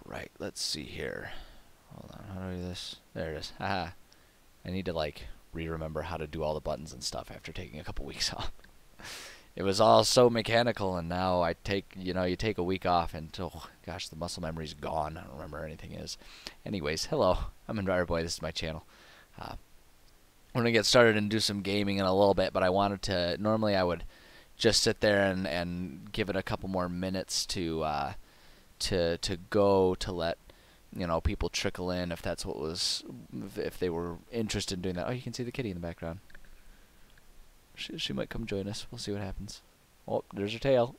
Alright, let's see here. Hold on, how do I do this? There it is. Haha. I need to, like, re-remember how to do all the buttons and stuff after taking a couple weeks off. It was all so mechanical, and now I take, you take a week off, and, oh, gosh, the muscle memory's gone. I don't remember where anything is. Anyways, hello. I'm Neverwinter. This is my channel. We're going to get started and do some gaming in a little bit, but I wanted to, normally I would just sit there and give it a couple more minutes to go to let people trickle in if that's what was, if they were interested in doing that. Oh, you can see the kitty in the background. She might come join us. We'll see what happens. Oh, there's her tail.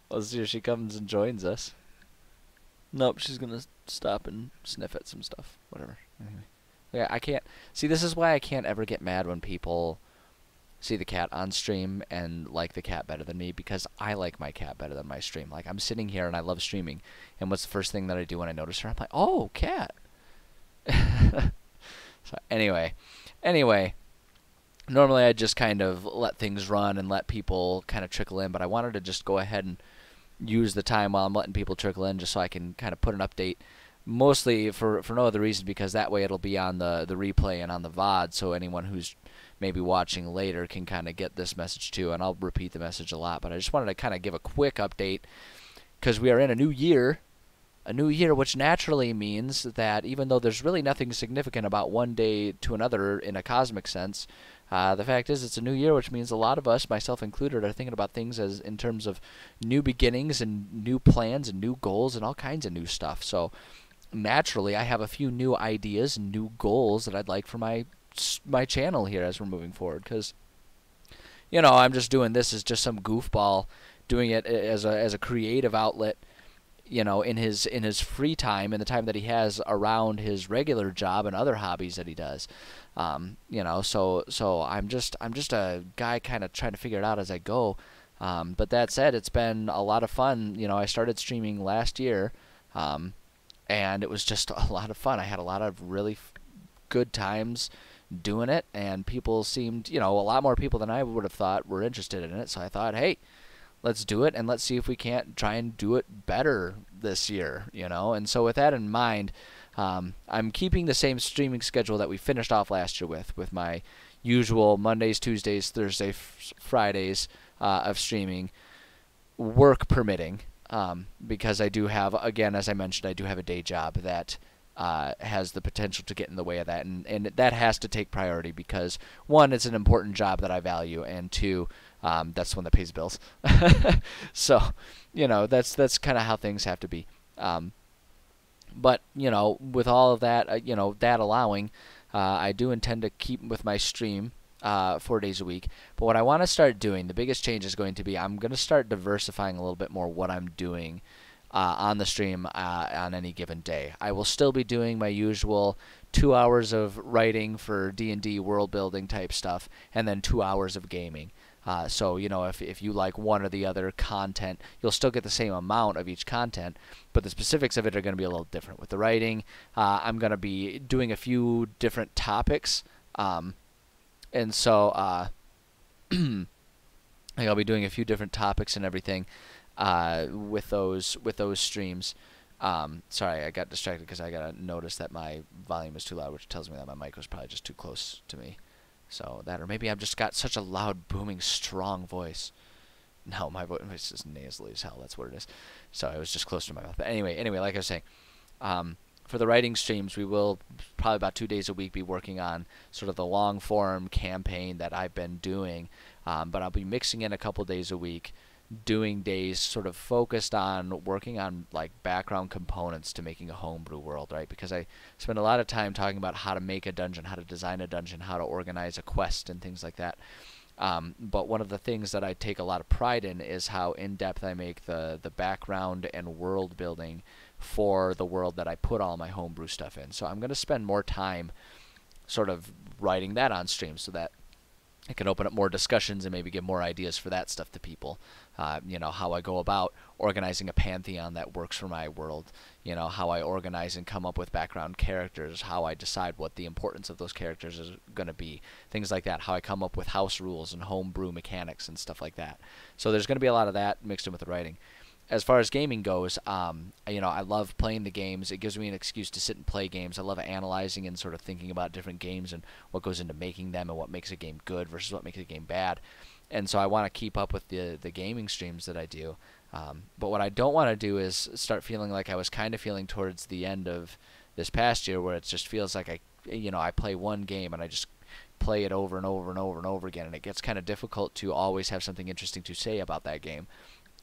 Let's see if she comes and joins us. Nope, she's gonna stop and sniff at some stuff. Whatever. Anyway, yeah, I can't see. This is why I can't ever get mad when people see the cat on stream and like the cat better than me, because I like my cat better than my stream. Like, I'm sitting here and I love streaming, and what's the first thing that I do when I notice her? I'm like, oh, cat. So anyway, normally I just kind of let things run and let people kind of trickle in, but I wanted to just go ahead and use the time while I'm letting people trickle in, just so I can kind of put an update, mostly for no other reason, because that way it'll be on the replay and on the VOD, so anyone who's maybe watching later can kind of get this message too. And I'll repeat the message a lot, but I just wanted to kind of give a quick update, because we are in a new year, which naturally means that even though there's really nothing significant about one day to another in a cosmic sense, the fact is it's a new year, which means a lot of us, myself included, are thinking about things as in terms of new beginnings and new plans and new goals and all kinds of new stuff. So naturally I have a few new ideas and new goals that I'd like for my channel here as we're moving forward, because I'm just doing this as just some goofball doing it as a creative outlet, in his free time and the time that he has around his regular job and other hobbies that he does. So I'm just a guy kind of trying to figure it out as I go. But that said, it's been a lot of fun. I started streaming last year, and it was just a lot of fun. I had a lot of really good times doing it, and people seemed, a lot more people than I would have thought were interested in it. So I thought, hey, let's do it, and let's see if we can't try and do it better this year, And so with that in mind, I'm keeping the same streaming schedule that we finished off last year with my usual Mondays, Tuesdays, Thursdays, Fridays of streaming, work permitting, because I do have, again, as I mentioned, I do have a day job that has the potential to get in the way of that, and that has to take priority, because one, it's an important job that I value, and two, that's the one that pays bills. So, that's kind of how things have to be. But, with all of that, that allowing, I do intend to keep with my stream 4 days a week. But what I want to start doing, the biggest change is going to be, I'm going to start diversifying a little bit more what I'm doing on the stream on any given day. I will still be doing my usual 2 hours of writing for D&D world building type stuff, and then 2 hours of gaming. So, if you like one or the other content, you'll still get the same amount of each content, but the specifics of it are going to be a little different. With the writing, I'm going to be doing a few different topics, and so I think I'll be doing a few different topics and everything with those streams. Sorry, I got distracted because I got to notice that my volume is too loud, which tells me that my mic was probably just too close to me. So that, or maybe I've just got such a loud, booming, strong voice. No, my voice is nasally as hell. That's what it is. So it was just close to my mouth. But anyway, like I was saying, for the writing streams, we will probably about 2 days a week be working on sort of the long-form campaign that I've been doing. But I'll be mixing in a couple days a week, doing days sort of focused on working on like background components to making a homebrew world, right? Because I spend a lot of time talking about how to make a dungeon, how to design a dungeon, how to organize a quest and things like that. But one of the things that I take a lot of pride in is how in-depth I make the background and world building for the world that I put all my homebrew stuff in. So I'm going to spend more time sort of writing that on stream so that I can open up more discussions and maybe give more ideas for that stuff to people. How I go about organizing a pantheon that works for my world. How I organize and come up with background characters, how I decide what the importance of those characters is going to be, things like that, how I come up with house rules and homebrew mechanics and stuff like that. So there's going to be a lot of that mixed in with the writing. as far as gaming goes, I love playing the games. It gives me an excuse to sit and play games. I love analyzing and sort of thinking about different games and what goes into making them and what makes a game good versus what makes a game bad. And so I want to keep up with the gaming streams that I do. But what I don't want to do is start feeling like I was kind of feeling towards the end of this past year, where it just feels like I play one game and I just play it over and over and over and over again, and it gets kind of difficult to always have something interesting to say about that game.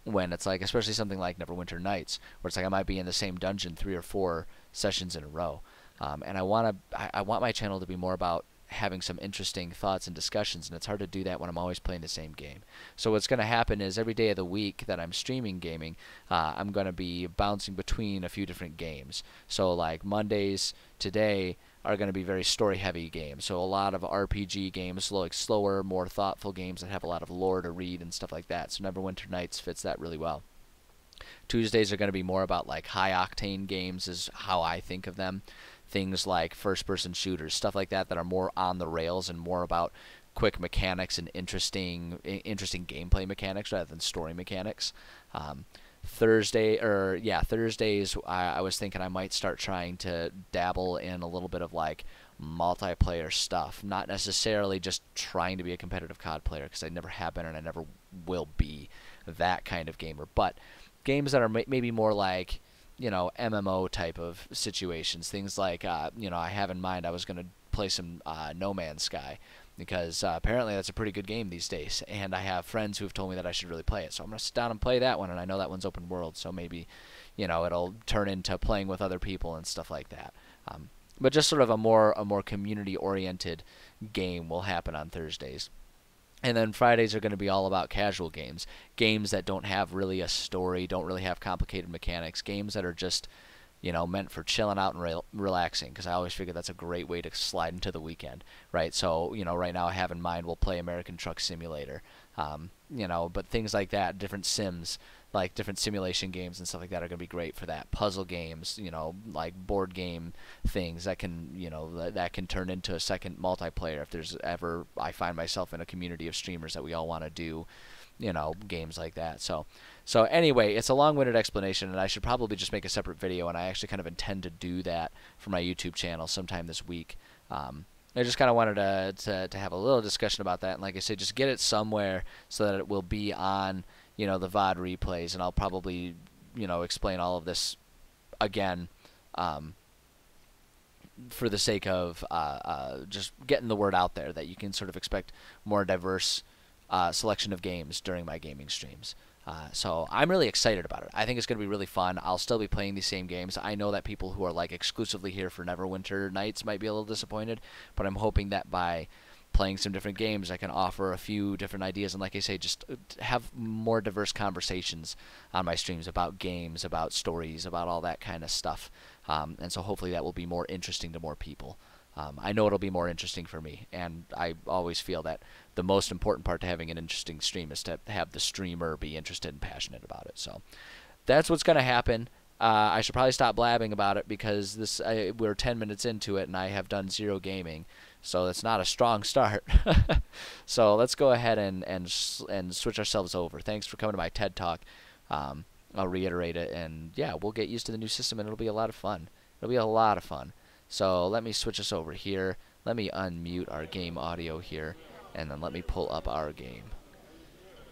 When it's like, especially something like Neverwinter Nights, where it's like I might be in the same dungeon 3 or 4 sessions in a row, and I want my channel to be more about having some interesting thoughts and discussions, and it's hard to do that when I'm always playing the same game. So what's going to happen is every day of the week that I'm streaming gaming, I'm going to be bouncing between a few different games. So like Mondays today are going to be very story-heavy games. So a lot of RPG games, like slower, more thoughtful games that have a lot of lore to read and stuff like that. So Neverwinter Nights fits that really well. Tuesdays are going to be more about like high-octane games is how I think of them. Things like first-person shooters, stuff like that are more on the rails and more about quick mechanics and interesting gameplay mechanics rather than story mechanics. Thursdays, I was thinking I might start trying to dabble in a little bit of like multiplayer stuff. Not necessarily just trying to be a competitive COD player, because I never have been and I never will be that kind of gamer. But games that are maybe more like, MMO type of situations. Things like, I have in mind I was going to play some No Man's Sky, because apparently that's a pretty good game these days, and I have friends who have told me that I should really play it. So I'm going to sit down and play that one, and I know that one's open world, so maybe, it'll turn into playing with other people and stuff like that. But just sort of a more community-oriented game will happen on Thursdays. And then Fridays are going to be all about casual games. Games that don't have really a story, don't really have complicated mechanics. Games that are just, meant for chilling out and relaxing, because I always figure that's a great way to slide into the weekend, right? So, right now I have in mind we'll play American Truck Simulator, but things like that, different sims, like different simulation games and stuff like that are going to be great for that. Puzzle games, like board game things that can, that can turn into a second multiplayer if there's ever, I find myself in a community of streamers that we all want to do, games like that. So anyway, it's a long-winded explanation, and I should probably just make a separate video, and I actually kind of intend to do that for my YouTube channel sometime this week. I just kind of wanted to have a little discussion about that, and like I said, just get it somewhere so that it will be on, the VOD replays, and I'll probably, explain all of this again, for the sake of just getting the word out there that you can sort of expect more diverse selection of games during my gaming streams. So I'm really excited about it. I think it's going to be really fun. I'll still be playing these same games. I know that people who are like exclusively here for Neverwinter Nights might be a little disappointed, but I'm hoping that by playing some different games I can offer a few different ideas, and like I say, just have more diverse conversations on my streams about games, about stories, about all that kind of stuff. And so hopefully that will be more interesting to more people. I know it'll be more interesting for me, and I always feel that the most important part to having an interesting stream is to have the streamer be interested and passionate about it. So that's what's going to happen. I should probably stop blabbing about it, because we're 10 minutes into it and I have done 0 gaming, so it's not a strong start. So let's go ahead and switch ourselves over. Thanks for coming to my TED Talk. I'll reiterate it, and yeah, we'll get used to the new system, and it'll be a lot of fun. It'll be a lot of fun. So let me switch us over here. Let me unmute our game audio here, and then let me pull up our game.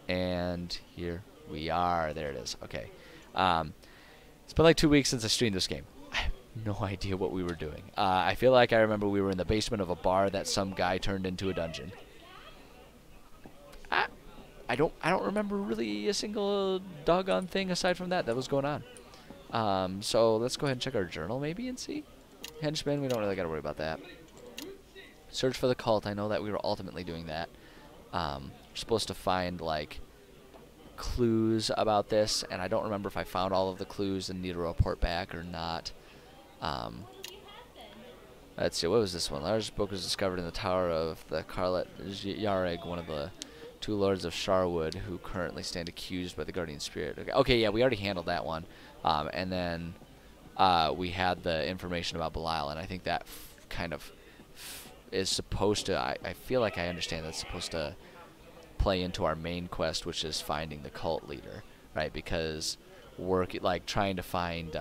And here we are. There it is. Okay. It's been like 2 weeks since I streamed this game. I have no idea what we were doing. I feel like I remember we were in the basement of a bar that some guy turned into a dungeon. I don't remember really a single doggone thing aside from that was going on. So let's go ahead and check our journal maybe and see. Henchman, we don't really got to worry about that. Search for the cult. I know that we were ultimately doing that. We're supposed to find like clues about this, and I don't remember if I found all of the clues and need a report back or not. Let's see, what was this one? Large book was discovered in the tower of the Karlet Yareg, one of the 2 lords of Sharwood, who currently stand accused by the guardian spirit. Okay, yeah, we already handled that one. And then we had the information about Belial, and I think that kind of is supposed to, I feel like I understand that's supposed to play into our main quest, which is finding the cult leader, right? Because like trying to find,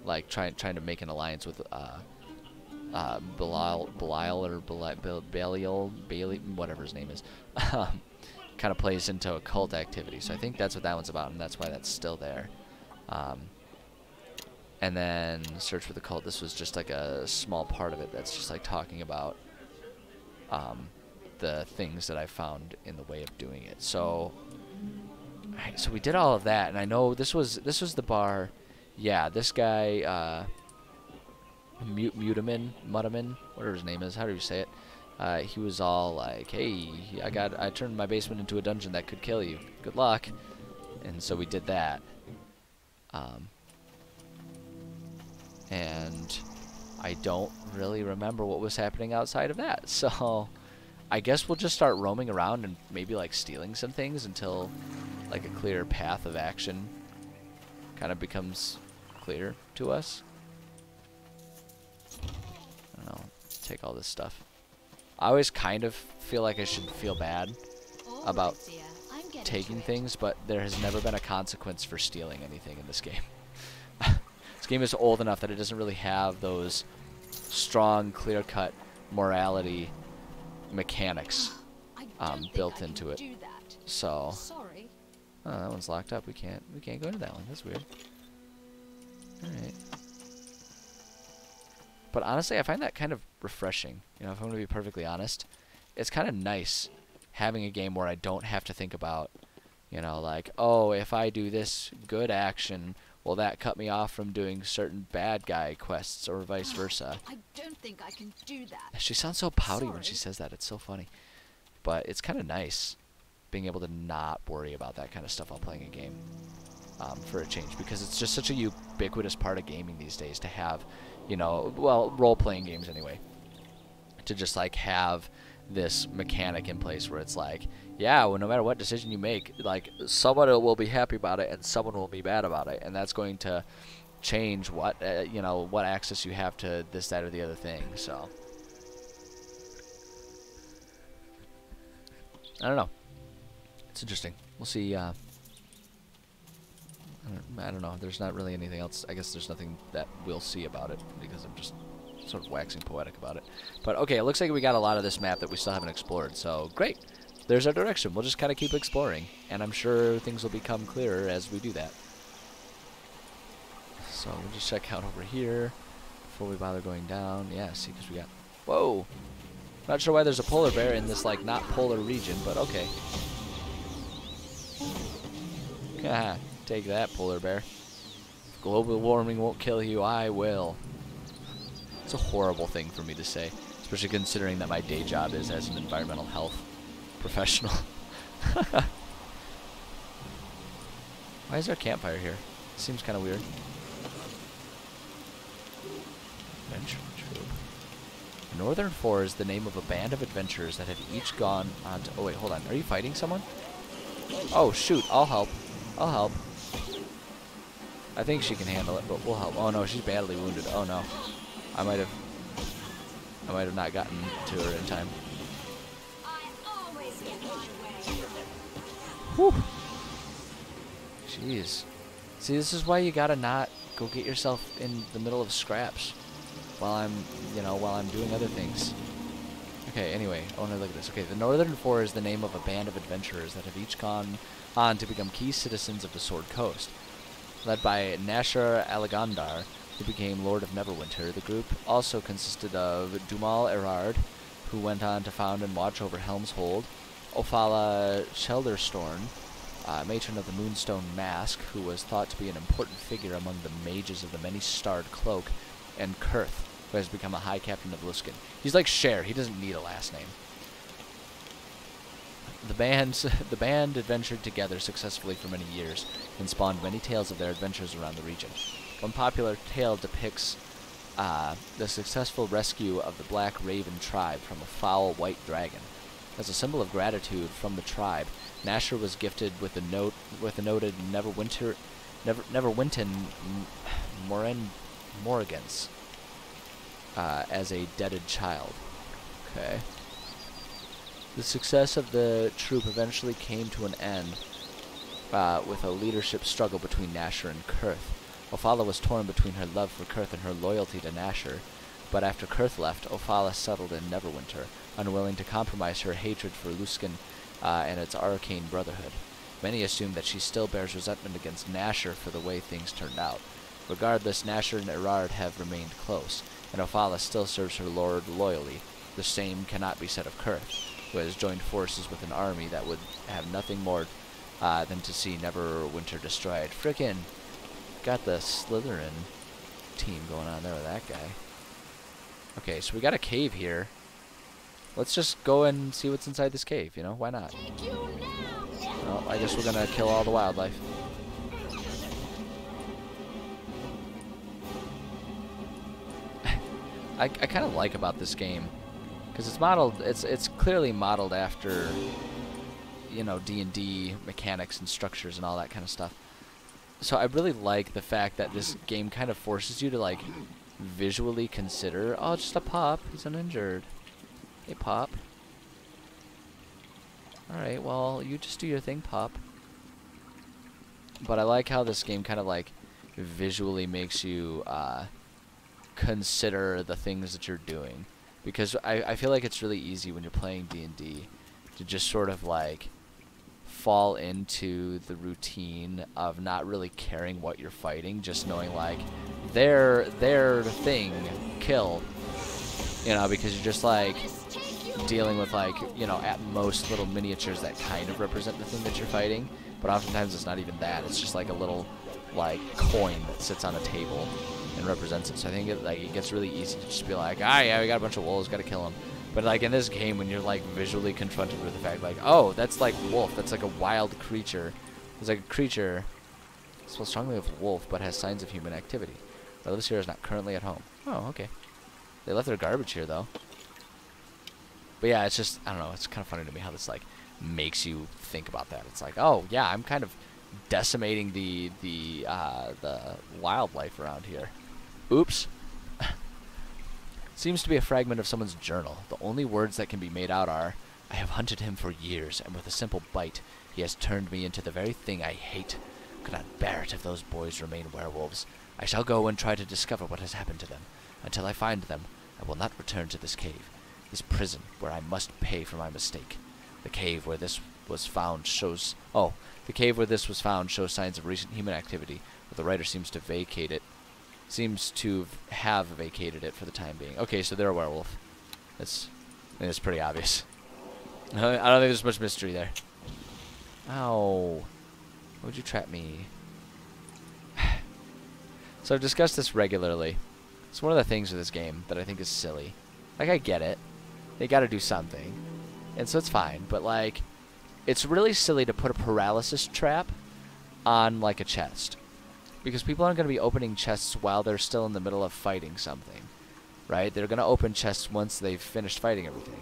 like trying to make an alliance with Belial or Belial, whatever his name is, kind of plays into occult activity. So I think that's what that one's about, and that's why that's still there. And then Search for the Cult. This was just like a small part of it that's just like talking about the things that I found in the way of doing it. So we did all of that, and I know this was the bar. Yeah, this guy, Mutamin, whatever his name is. How do you say it? He was all like, "Hey, I turned my basement into a dungeon that could kill you. Good luck." And so we did that. And I don't really remember what was happening outside of that. So I guess we'll just start roaming around and maybe like stealing some things until like a clear path of action kind of becomes clear to us. I don't know. Take all this stuff. I always kind of feel like I should feel bad about taking things, but there has never been a consequence for stealing anything in this game. This game is old enough that it doesn't really have those strong, clear-cut morality mechanics built into it. So, oh, that one's locked up. We can't go into that one. That's weird. All right. But honestly, I find that kind of refreshing. You know, if I'm going to be perfectly honest, it's kind of nice having a game where I don't have to think about, you know, like, oh, if I do this good action, will that cut me off from doing certain bad guy quests or vice versa? I don't think I can do that. She sounds so pouty when she says that. It's so funny. But it's kind of nice being able to not worry about that kind of stuff while playing a game for a change, because it's just such a ubiquitous part of gaming these days to have, you know, well, role-playing games anyway, to just like have this mechanic in place where it's like, yeah, well, no matter what decision you make, like, someone will be happy about it and someone will be bad about it, and that's going to change what you know, what access you have to this, that, or the other thing. So I don't know. It's interesting. We'll see. I don't know. There's not really anything else. I guess there's nothing that we'll see about it because I'm just sort of waxing poetic about it. But okay, it looks like we got a lot of this map that we still haven't explored. So great. There's our direction. We'll just kind of keep exploring, and I'm sure things will become clearer as we do that. So we'll just check out over here before we bother going down. Yeah, see, because we got... Whoa! Not sure why there's a polar bear in this, like, not polar region, but okay. Haha, take that, polar bear. If global warming won't kill you, I will. It's a horrible thing for me to say, especially considering that my day job is as an environmental health professional. Why is there a campfire here? Seems kind of weird. Adventure Troop. Northern Four is the name of a band of adventurers that have each gone on to... Oh, wait, hold on. Are you fighting someone? Oh, shoot. I'll help. I'll help. I think she can handle it, but we'll help. Oh, no, she's badly wounded. Oh, no. I might have not gotten to her in time. Whew. Jeez. See, this is why you gotta not go get yourself in the middle of scraps while I'm, you know, while I'm doing other things. Okay, anyway, I want to look at this. Okay, the Northern Four is the name of a band of adventurers that have each gone on to become key citizens of the Sword Coast. Led by Nashar Alagandar, who became Lord of Neverwinter, the group also consisted of Dumal Erard, who went on to found and watch over Helm's Hold, Ophala Shelderstorn, matron of the Moonstone Mask, who was thought to be an important figure among the mages of the Many-Starred Cloak, and Kurth, who has become a High Captain of Luskan. He's like Cher, he doesn't need a last name. The band adventured together successfully for many years, and spawned many tales of their adventures around the region. One popular tale depicts the successful rescue of the Black Raven tribe from a foul white dragon. As a symbol of gratitude from the tribe, Nashar was gifted with the noted Neverwinter Morrigan's as a deaded child. Okay. The success of the troop eventually came to an end with a leadership struggle between Nasher and Kurth. Ophala was torn between her love for Kurth and her loyalty to Nasher, but after Kurth left, Ophala settled in Neverwinter, unwilling to compromise her hatred for Luskan and its arcane brotherhood. Many assume that she still bears resentment against Nasher for the way things turned out. Regardless, Nasher and Erard have remained close, and Ophala still serves her lord loyally. The same cannot be said of Kurth, who has joined forces with an army that would have nothing more than to see Neverwinter destroyed. Frickin' got the Slytherin team going on there with that guy. Okay, so we got a cave here. Let's just go and see what's inside this cave, you know? Why not? Well, I guess we're gonna kill all the wildlife. I kind of like about this game, because it's modeled, it's clearly modeled after, you know, D&D mechanics and structures and all that kind of stuff. So I really like the fact that this game kind of forces you to, like, visually consider, oh, just a pup, he's uninjured. Hey, pup. Alright, well, you just do your thing, pup. But I like how this game kind of, like, visually makes you consider the things that you're doing. Because I feel like it's really easy when you're playing D&D to just sort of, like, fall into the routine of not really caring what you're fighting, just knowing, like, their thing, kill. You know, because you're just, like, dealing with, like, you know, at most little miniatures that kind of represent the thing that you're fighting, but oftentimes it's not even that. It's just like a little, like, coin that sits on a table and represents it. So I think it gets really easy to just be like, ah, yeah, we got a bunch of wolves, gotta kill them. But, like, in this game, when you're, like, visually confronted with the fact, like, oh, that's like wolf, that's like a wild creature. It's like a creature smells strongly of wolf, but has signs of human activity. But this here is not currently at home. Oh, okay. They left their garbage here, though. But yeah, it's just, I don't know, it's kind of funny to me how this, like, makes you think about that. It's like, oh, yeah, I'm kind of decimating the wildlife around here. Oops. Seems to be a fragment of someone's journal. The only words that can be made out are, I have hunted him for years, and with a simple bite, he has turned me into the very thing I hate. Could not bear it if those boys remain werewolves. I shall go and try to discover what has happened to them. Until I find them, I will not return to this cave. This prison, where I must pay for my mistake. The cave where this was found shows... Oh, the cave where this was found shows signs of recent human activity, but the writer seems to vacate it. Seems to have vacated it for the time being. Okay, so they're a werewolf. I think it's pretty obvious. I don't think there's much mystery there. Ow. Why would you trap me? So I've discussed this regularly. It's one of the things with this game that I think is silly. Like, I get it. They gotta do something. And so it's fine. But, like, it's really silly to put a paralysis trap on, like, a chest. Because people aren't going to be opening chests while they're still in the middle of fighting something. Right? They're going to open chests once they've finished fighting everything.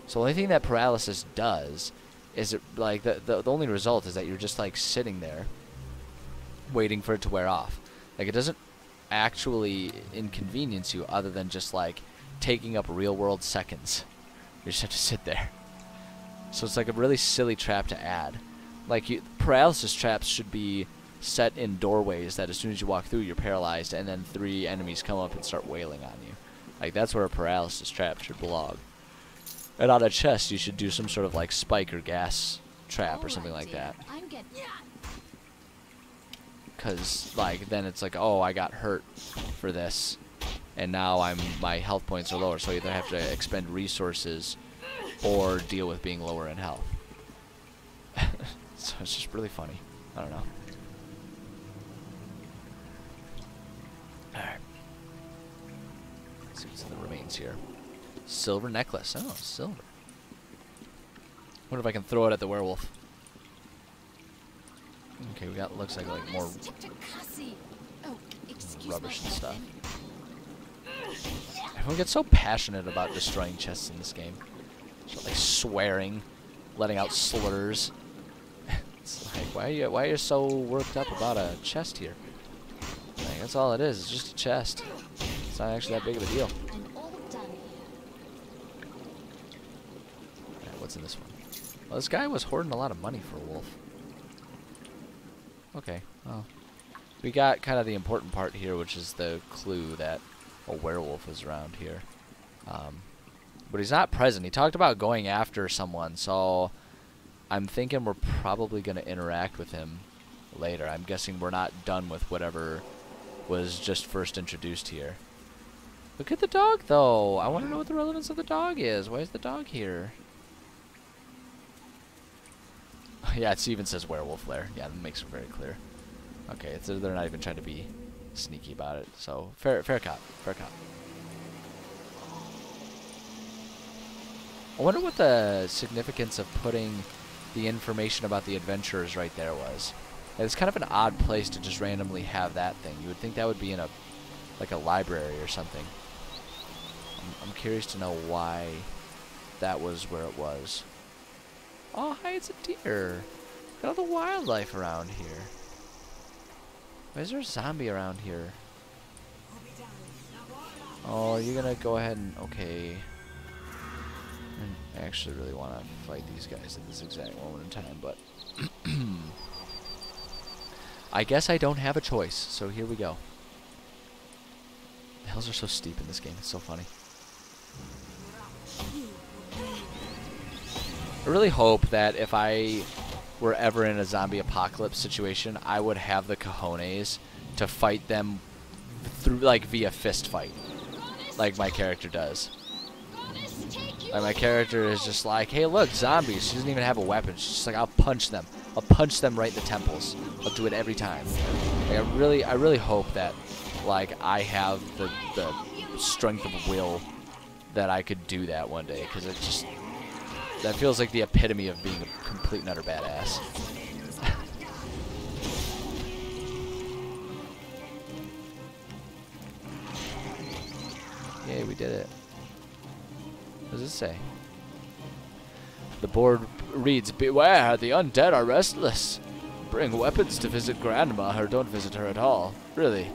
So the only thing that paralysis does is, the only result is that you're just, like, sitting there waiting for it to wear off. Like, it doesn't actually inconvenience you other than just, like, taking up real-world seconds. You just have to sit there. So it's, like, a really silly trap to add. Like, paralysis traps should be set in doorways that as soon as you walk through, you're paralyzed, and then 3 enemies come up and start wailing on you. Like, that's where a paralysis trap should belong. And on a chest, you should do some sort of, like, spike or gas trap or something like that. Because, like, then it's like, oh, I got hurt for this, and now my health points are lower, so I either have to expend resources or deal with being lower in health. So it's just really funny. I don't know. Alright. Let's see what's in the remains here. Silver necklace. Oh, silver. Wonder if I can throw it at the werewolf. Okay, we got, looks like more rubbish and stuff. Everyone gets so passionate about destroying chests in this game. Just, like, swearing, letting out slurs. It's like, why are you so worked up about a chest here? Like, that's all it is. It's just a chest. It's not actually that big of a deal. Alright, what's in this one? Well, this guy was hoarding a lot of money for a wolf. Okay. Well, we got kind of the important part here, which is the clue that a werewolf is around here. But he's not present. He talked about going after someone, so I'm thinking we're probably going to interact with him later. I'm guessing we're not done with whatever was just first introduced here. Look at the dog, though. I want to know what the relevance of the dog is. Why is the dog here? Yeah, it even says werewolf there. Yeah, that makes it very clear. Okay, so they're not even trying to be sneaky about it. So, fair cop. Fair cop. I wonder what the significance of putting the information about the adventurers right there was. It's kind of an odd place to just randomly have that thing. You would think that would be in a library or something. I'm curious to know why that was where it was. Oh, hi, it's a deer. Got all the wildlife around here. Why is there a zombie around here? Oh, you're gonna go ahead and... Okay. I actually really want to fight these guys at this exact moment in time, but... I guess I don't have a choice, so here we go. The hills are so steep in this game, it's so funny. I really hope that if I were ever in a zombie apocalypse situation, I would have the cojones to fight them through, like, via fist fight, like my character does. Like, my character is just like, hey, look, zombies. She doesn't even have a weapon. She's just like, I'll punch them. I'll punch them right in the temples. I'll do it every time. Like, I really hope that, like, I have the strength of will that I could do that one day, because it just... That feels like the epitome of being a complete and utter badass. Yay, we did it. What does it say? The board reads, "Beware, the undead are restless. Bring weapons to visit Grandma, or don't visit her at all." Really?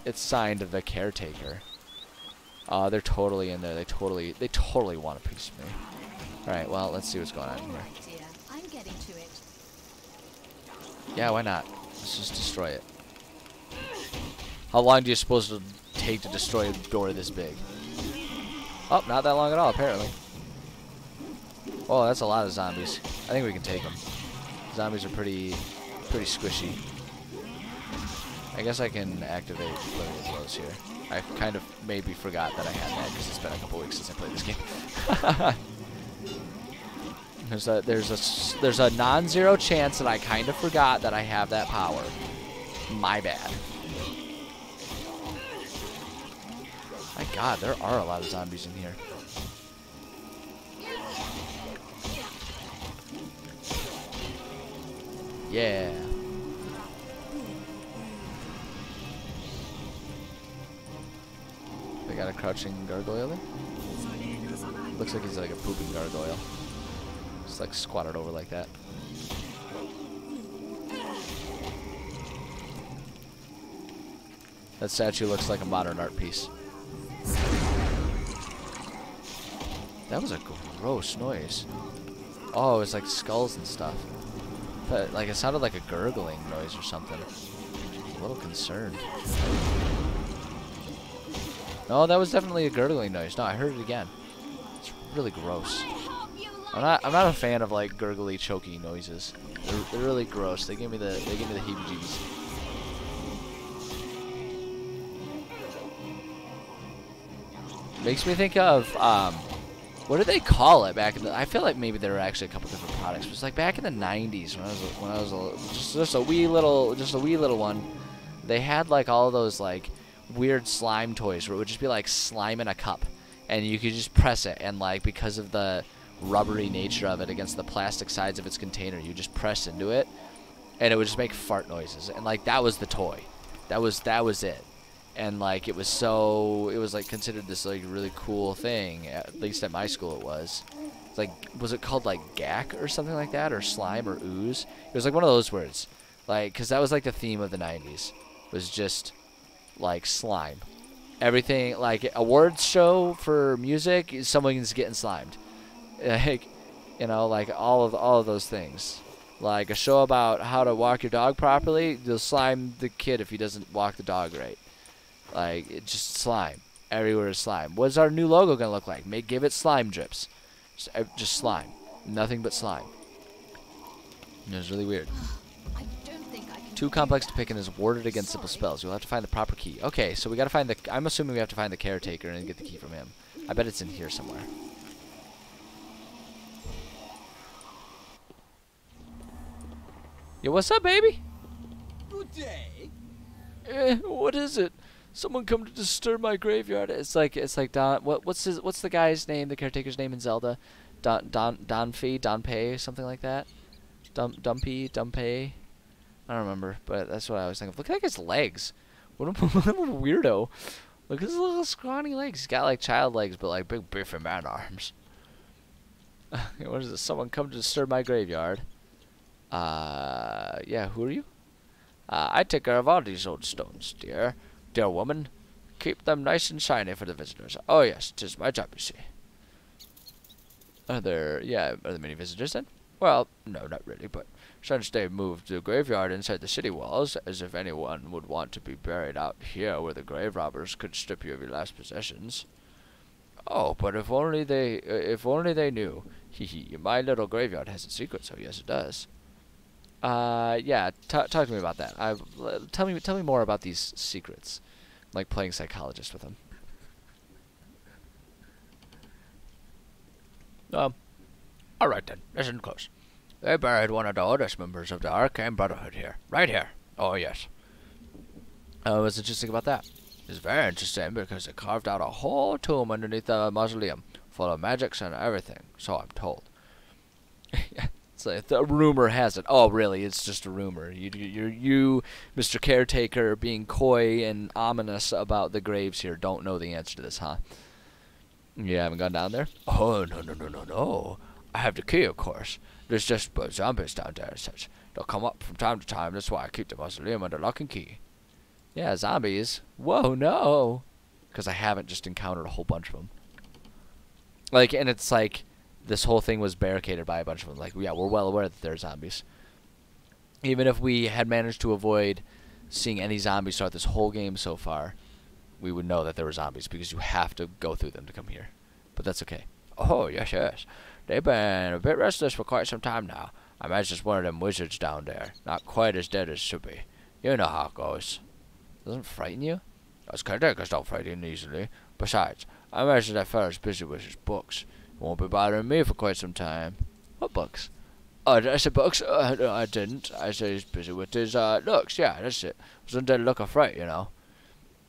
It's signed the caretaker. They're totally in there. They totally want a piece of me. Alright, well, let's see what's going on here. I'm getting to it. Yeah, why not? Let's just destroy it. How long do you suppose it'll take to destroy a door this big? Oh, not that long at all, apparently. Oh, that's a lot of zombies. I think we can take them. Zombies are pretty squishy. I guess I can activate Flurry of Blows here. I kind of maybe forgot that I had that because it's been a couple weeks since I played this game. There's a non-zero chance that I kind of forgot that I have that power. My bad. My God, there are a lot of zombies in here. Yeah. They got a crouching gargoyle there? Looks like he's like a pooping gargoyle. Just like squatted over like that. That statue looks like a modern art piece. That was a gross noise. Oh, it was like skulls and stuff. But like it sounded like a gurgling noise or something. A little concerned. No, that was definitely a gurgling noise. No, I heard it again. It's really gross. I'm not a fan of like gurgly, choky noises. They're really gross. They give me the heebie-jeebies. Makes me think of what did they call it back in the? I feel like maybe there were actually a couple different products. It was like back in the '90s when I was just a wee little one. They had like all those like weird slime toys where it would just be like slime in a cup, and you could just press it, and like because of the rubbery nature of it against the plastic sides of its container, you just press into it, and it would just make fart noises, and like that was the toy, that was it. And like it was like considered this like really cool thing, at least at my school it was. It's like, was it called like gack or something like that, or slime or ooze? It was like one of those words, like, because that was like the theme of the '90s, was just like slime. Everything, like awards show for music, someone's getting slimed, like, you know, like all of those things. Like a show about how to walk your dog properly, you'll slime the kid if he doesn't walk the dog right. Like, it just slime. Everywhere is slime. What's our new logo going to look like? Give it slime drips. Just slime. Nothing but slime. It was really weird. I don't think I can Too complex to pick and is warded against simple spells. You'll have to find the proper key. Okay, so we got to find the... I'm assuming we have to find the caretaker and get the key from him. I bet it's in here somewhere. Yo, what's up, baby? Good day. What is it? Someone come to disturb my graveyard. It's like Don. What's the guy's name? The caretaker's name in Zelda? Donpei, something like that. Dumpy. I don't remember, but that's what I was thinking of. Look at his legs. What a weirdo. Look at his little scrawny legs. He's got like child legs, but like big beefy man arms. What is this? Someone come to disturb my graveyard. Yeah, who are you? I take care of all these old stones, dear woman. Keep them nice and shiny for the visitors. Oh yes, 'tis my job, you see. Are there many visitors then? Well, no, not really, but since they moved the graveyard inside the city walls, as if anyone would want to be buried out here where the grave robbers could strip you of your last possessions. Oh, but if only they knew. Hee, my little graveyard has a secret, so yes, it does. Yeah, talk to me about that. Tell me more about these secrets. Like playing psychologist with them. Alright then, listen close. They buried one of the oldest members of the Arcane Brotherhood here. Right here. Oh, yes. What's interesting about that? It's very interesting because they carved out a whole tomb underneath the mausoleum, full of magics and everything, so I'm told. It's like the rumor has it. Oh, really? It's just a rumor. You, Mr. Caretaker, being coy and ominous about the graves here, don't know the answer to this, huh? You haven't gone down there? Oh, no. I have the key, of course. There's just zombies down there and such. They'll come up from time to time. That's why I keep the mausoleum under lock and key. Yeah, zombies. Whoa, no. Because I haven't just encountered a whole bunch of them. Like, and it's like... this whole thing was barricaded by a bunch of them. Like, yeah, we're well aware that they're zombies. Even if we had managed to avoid seeing any zombies throughout this whole game so far, we would know that there were zombies because you have to go through them to come here. But that's okay. Oh, yes. They've been a bit restless for quite some time now. I imagine it's one of them wizards down there. Not quite as dead as should be. You know how it goes. Doesn't it frighten you? Those caretakers don't frighten easily. Besides, I imagine that fella's busy with his books. Won't be bothering me for quite some time. What books? Oh, did I say books? No, I didn't. I said he's busy with his looks. Yeah, that's it. It was under the look of fright, you know.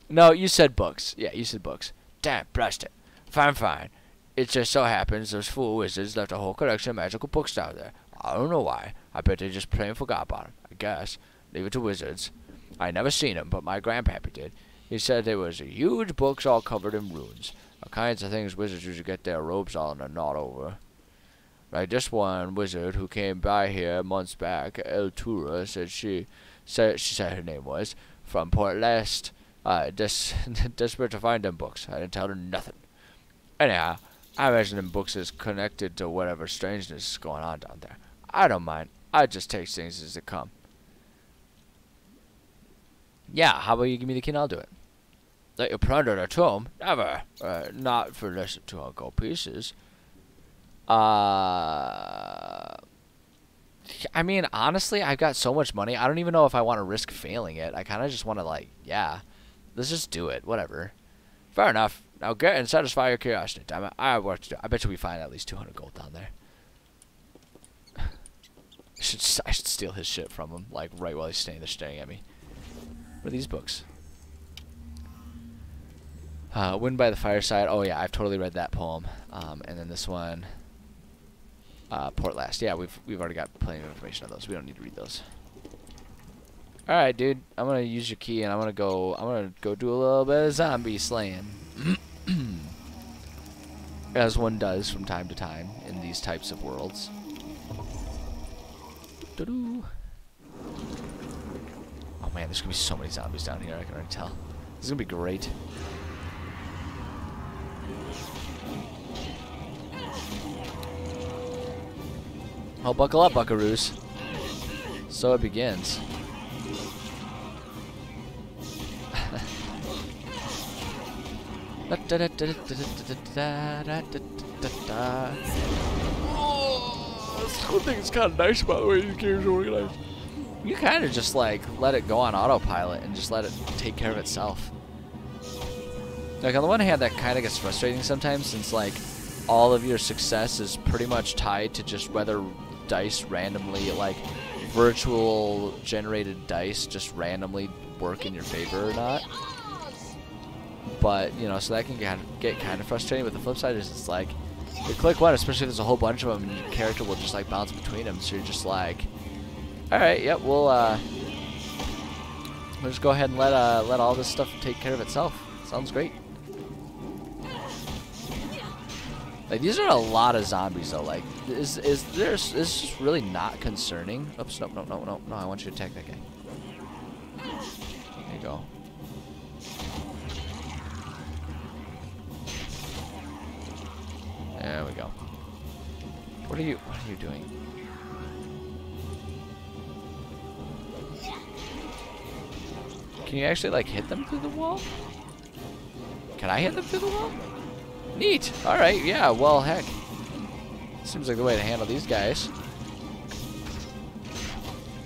No, you said books. Yeah, you said books. Damn, blast it. Fine. It just so happens those fool wizards left a whole collection of magical books down there. I don't know why. I bet they just plain forgot about them. I guess. Leave it to wizards. I never seen them, but my grandpappy did. He said there was huge books all covered in runes. All kinds of things wizards usually get their robes all in a knot over. Like this one wizard who came by here months back, Eltura, said her name was, from Port Lest. Desperate to find them books. I didn't tell her nothing. Anyhow, I imagine them books is connected to whatever strangeness is going on down there. I don't mind. I just take things as they come. Yeah, how about you give me the key and I'll do it. Let you plunder the tomb? Never. Not for less than 200 gold pieces. I mean, honestly, I've got so much money. I don't even know if I want to risk failing it. I kind of just want to, like, yeah. Let's just do it. Whatever. Fair enough. Now get and satisfy your curiosity. Damn it. I have work to do. I bet you we find at least 200 gold down there. I should steal his shit from him, like, right while he's standing there staring at me. What are these books? Wind by the Fireside. Oh, yeah, I've totally read that poem. And then this one, Port Last. Yeah, we've already got plenty of information on those. We don't need to read those. All right, dude. I'm gonna use your key, and I'm gonna go do a little bit of zombie slaying, as one does from time to time in these types of worlds. Oh man, there's gonna be so many zombies down here. I can already tell. This is gonna be great. Oh, buckle up, buckaroos. So it begins. Oh, this whole thing is kind of nice, by the way. These games are organized. You kind of just like let it go on autopilot and just let it take care of itself. Like on the one hand, that kind of gets frustrating sometimes, since like all of your success is pretty much tied to just whether dice randomly, like virtual generated dice, just randomly work in your favor or not. But, you know, so that can get kind of frustrating. But the flip side is, it's like, you click one, especially if there's a whole bunch of them, and your character will just like bounce between them. So you're just like, all right, yep, we'll just go ahead and let all this stuff take care of itself. Sounds great. Like, these are a lot of zombies though. Like, is this really not concerning? Oops, no, I want you to attack that guy. There you go. There we go. What are you doing? Can you actually like hit them through the wall? Can I hit them through the wall? Neat. All right. Yeah. Well, heck. Seems like the way to handle these guys.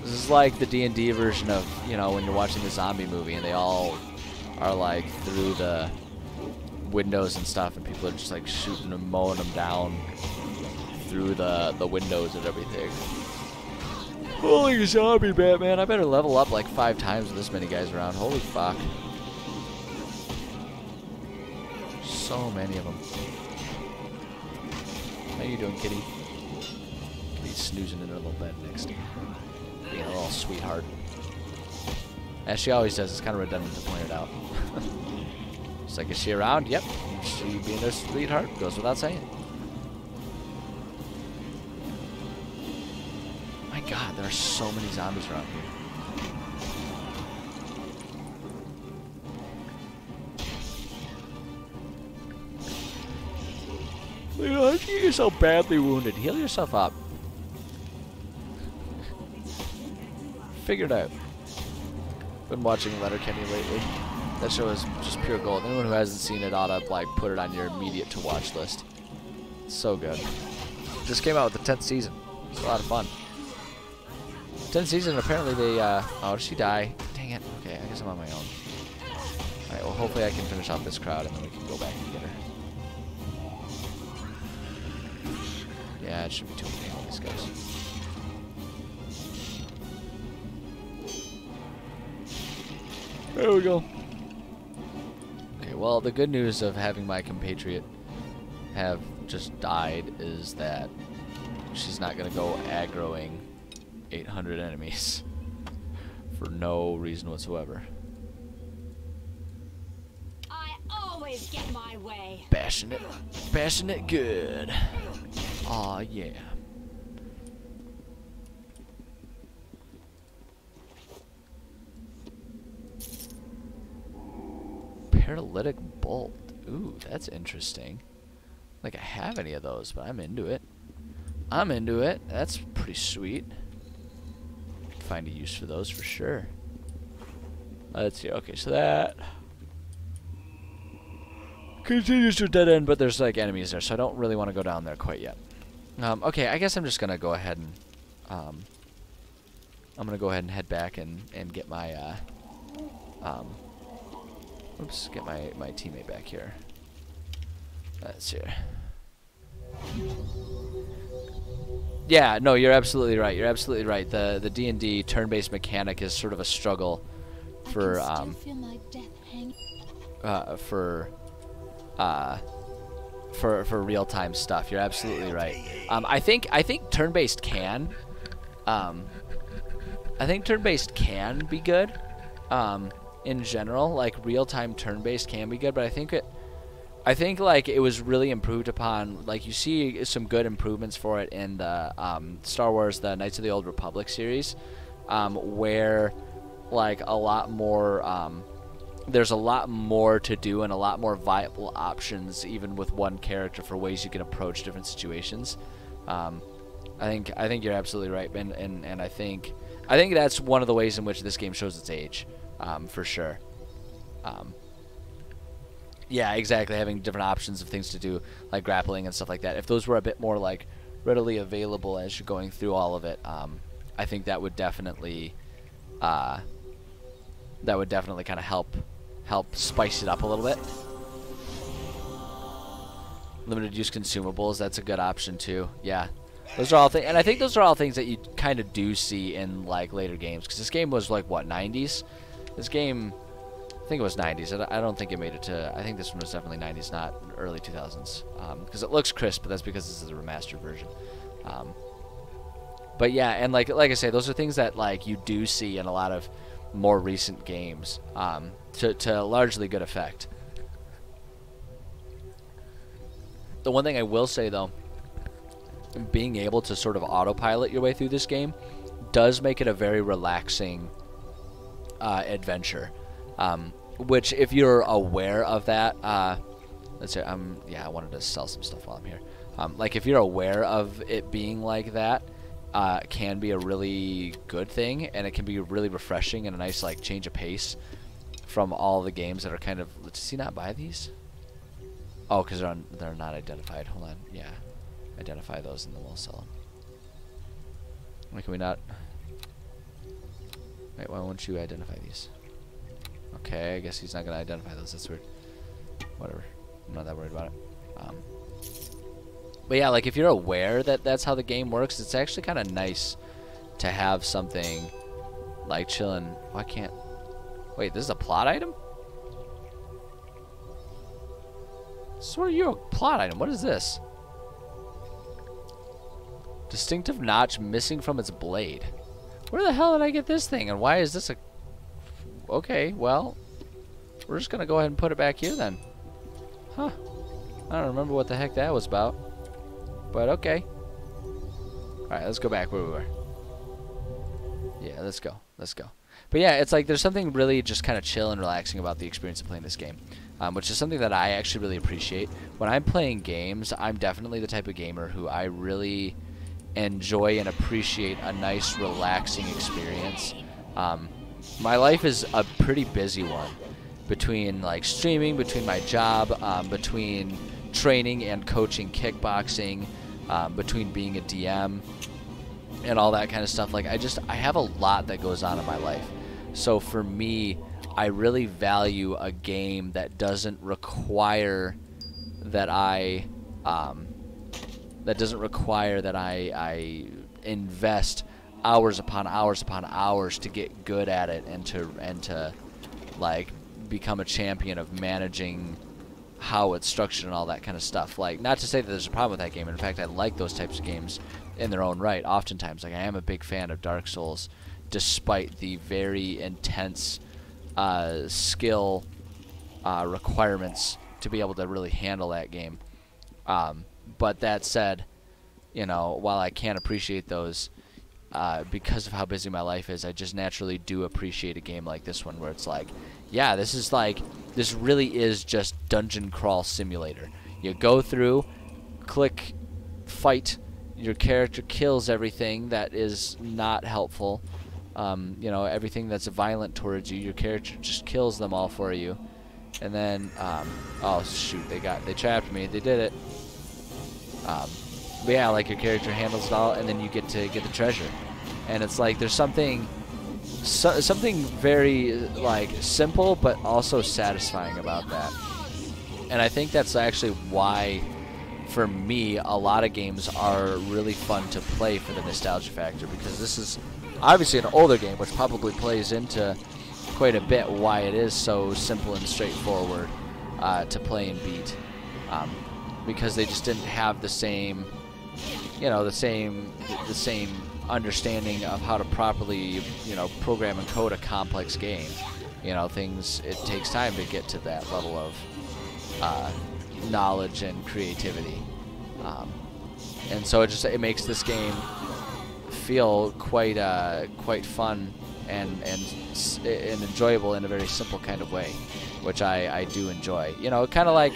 This is like the D&D version of, you know, when you're watching the zombie movie and they all are like through the windows and stuff, and people are just like shooting them, mowing them down through the windows and everything. Holy zombie Batman, I better level up like 5 times with this many guys around. Holy fuck. So many of them. How you doing, kitty? Kitty's snoozing in her little bed next to me, being a little sweetheart. As she always does. It's kind of redundant to point it out. It's like, is she around? Yep. She being a sweetheart. Goes without saying. My God, there are so many zombies around here. Look, you're so badly wounded. Heal yourself up. Figure it out. Been watching Letterkenny lately. That show is just pure gold. Anyone who hasn't seen it ought to like put it on your immediate to watch list. It's so good. Just came out with the 10th season. It's a lot of fun. 10th season, apparently they, oh, did she die? Dang it. Okay, I guess I'm on my own. Alright, well, hopefully I can finish off this crowd and then we can go back and get her. Yeah, it should be too many of these guys. There we go. Okay, well, the good news of having my compatriot have just died is that she's not going to go aggroing 800 enemies for no reason whatsoever. I always get my way. Bashing it good. Aw, yeah. Paralytic bolt. Ooh, that's interesting. Like I have any of those, but I'm into it. I'm into it. That's pretty sweet. Find a use for those for sure. Let's see. Okay, so that continues to dead end, but there's like enemies there, so I don't really want to go down there quite yet. Okay, I guess I'm just gonna go ahead and I'm gonna go ahead and head back and get my oops, get my teammate back here. That's here. Yeah, no, you're absolutely right. You're absolutely right. The D&D turn-based mechanic is sort of a struggle for for real-time stuff. You're absolutely right. I think turn-based can be good. In general, like real-time turn-based can be good, but I think like it was really improved upon. Like you see some good improvements for it in the Star Wars, the Knights of the Old Republic series, where like a lot more there's a lot more to do and a lot more viable options even with one character for ways you can approach different situations. I think you're absolutely right, and I think I think that's one of the ways in which this game shows its age, for sure. Yeah, exactly. Having different options of things to do, like grappling and stuff like that. If those were a bit more like readily available as you're going through all of it, I think that would definitely kind of help spice it up a little bit. Limited use consumables, that's a good option too. Yeah, those are all things, and I think those are all things that you kind of do see in like later games, because this game was like what, 90s? This game, I think it was 90s. I don't think it made it to. I think this one was definitely 90s, not early 2000s, because it looks crisp, but that's because this is a remastered version. But yeah, and like I say, those are things that like you do see in a lot of more recent games, to largely good effect. The one thing I will say though, being able to sort of autopilot your way through this game does make it a very relaxing adventure. Which, if you're aware of that, let's say I wanted to sell some stuff while I'm here. Like if you're aware of it being like that, can be a really good thing, and it can be really refreshing and a nice like change of pace from all the games that are kind of. Does he not buy these? Oh, because they're not identified. Hold on. Yeah, identify those and then we'll sell them. Why can we not? Wait, why won't you identify these? Okay, I guess he's not gonna identify those. That's weird. Whatever. I'm not that worried about it. But yeah, like if you're aware that that's how the game works, it's actually kind of nice to have something like chilling. Why can't? Wait, this is a plot item? Swear you're a plot item. What is this? Distinctive notch missing from its blade. Where the hell did I get this thing? And why is this a... Okay, well, we're just going to go ahead and put it back here then. Huh. I don't remember what the heck that was about. But okay. Alright, let's go back where we were. Yeah, let's go. Let's go. But yeah, it's like there's something really just kind of chill and relaxing about the experience of playing this game. Which is something that I actually really appreciate. When I'm playing games, I'm definitely the type of gamer who I really enjoy and appreciate a nice, relaxing experience. My life is a pretty busy one. Between like streaming, between my job, between training and coaching kickboxing, between being a DM, and all that kind of stuff. Like I have a lot that goes on in my life. So for me, I really value a game that doesn't require that I invest hours upon hours upon hours to get good at it and to like become a champion of managing how it's structured and all that kind of stuff. Like, not to say that there's a problem with that game. In fact, I like those types of games in their own right oftentimes. Like, I am a big fan of Dark Souls despite the very intense skill requirements to be able to really handle that game. But that said, you know, while I can't appreciate those because of how busy my life is, I just naturally do appreciate a game like this one where it's like, yeah, this really is just dungeon crawl simulator. You go through, click, fight, your character kills everything that is not helpful. You know, everything that's violent towards you, your character just kills them all for you. And then, oh shoot, they trapped me. They did it. But yeah, like your character handles it all, and then you get to get the treasure. And it's like there's something very like simple but also satisfying about that. And I think that's actually why, for me, a lot of games are really fun to play for the nostalgia factor, because this is obviously an older game, which probably plays into quite a bit why it is so simple and straightforward to play and beat, because they just didn't have the same, you know, the same understanding of how to properly, you know, program and code a complex game. You know, it takes time to get to that level of knowledge and creativity, and so it makes this game feel quite fun and enjoyable in a very simple kind of way, which I do enjoy. You know, kind of like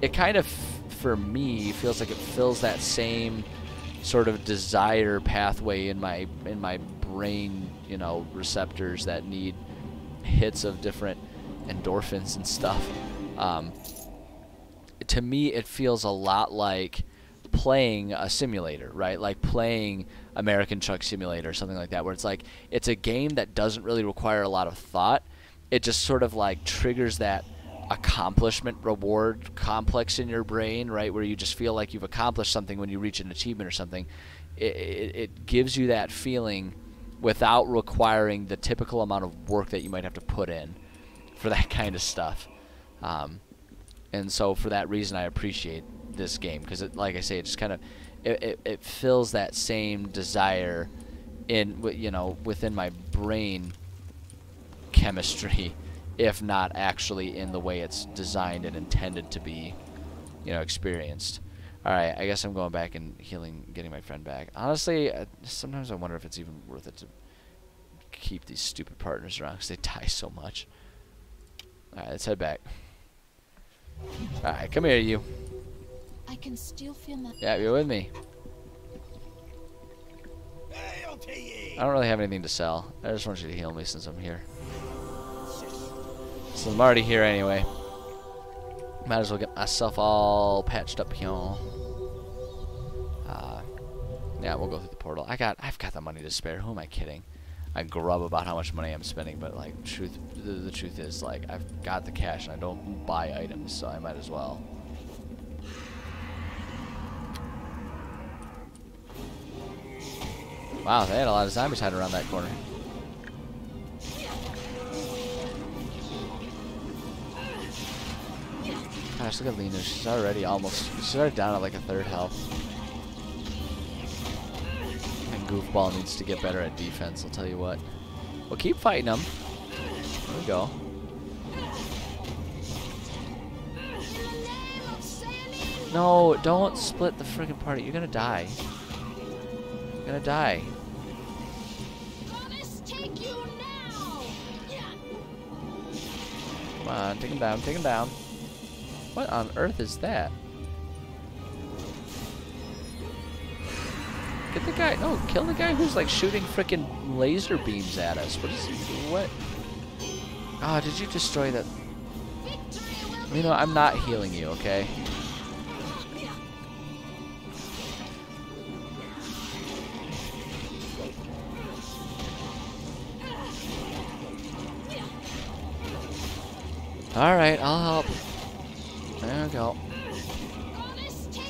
it kind of, for me, feels like it fills that same sort of desire pathway in my brain, you know, receptors that need hits of different endorphins and stuff. To me, it feels a lot like playing a simulator, right? Like playing American Truck Simulator or something like that, where it's like it's a game that doesn't really require a lot of thought. It just sort of like triggers that accomplishment reward complex in your brain, right, where you just feel like you've accomplished something when you reach an achievement or something. It gives you that feeling without requiring the typical amount of work that you might have to put in for that kind of stuff. And so for that reason, I appreciate this game, because like I say, it just kind of it fills that same desire in, you know, within my brain chemistry, if not actually in the way it's designed and intended to be, you know, experienced. All right, I guess I'm going back and getting my friend back. Honestly, sometimes I wonder if it's even worth it to keep these stupid partners around, because they die so much. All right, let's head back. All right, come here, you. I can still feel my... Yeah, you're with me. I don't really have anything to sell. I just want you to heal me since I'm here. So I'm already here anyway. Might as well get myself all patched up here. Yeah, we'll go through the portal. I've got the money to spare. Who am I kidding? I grub about how much money I'm spending, but like the truth is, like, I've got the cash and I don't buy items, so I might as well. Wow, they had a lot of zombies hiding around that corner. Gosh, look at Lena. She's already down at like a third health. And Goofball needs to get better at defense, I'll tell you what. Well, keep fighting them. There we go. No, don't split the friggin' party. You're gonna die. You're gonna die. Come on, take him down, take him down. What on earth is that? Get the guy. No, kill the guy who's like shooting frickin' laser beams at us. What is he? What? Ah, oh, did you destroy that? You know, I'm not healing you, okay? Alright, I'll help. There we go.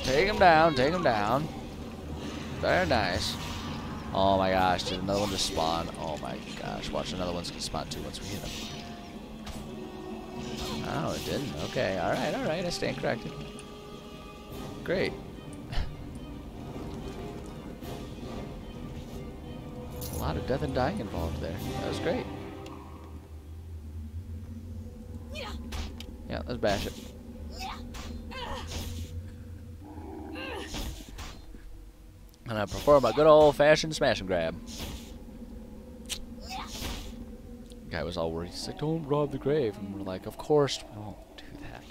Take him down, take him down. Very nice. Oh my gosh, did another one just spawn? Oh my gosh, watch, another one's gonna spawn too once we hit him. Oh, it didn't. Okay, alright, I stand corrected. Great. A lot of death and dying involved there. That was great. Yeah, let's bash it. And I perform a good old-fashioned smash and grab. Guy was all worried. He's like, "Don't rob the grave." And we're like, "Of course we won't do that."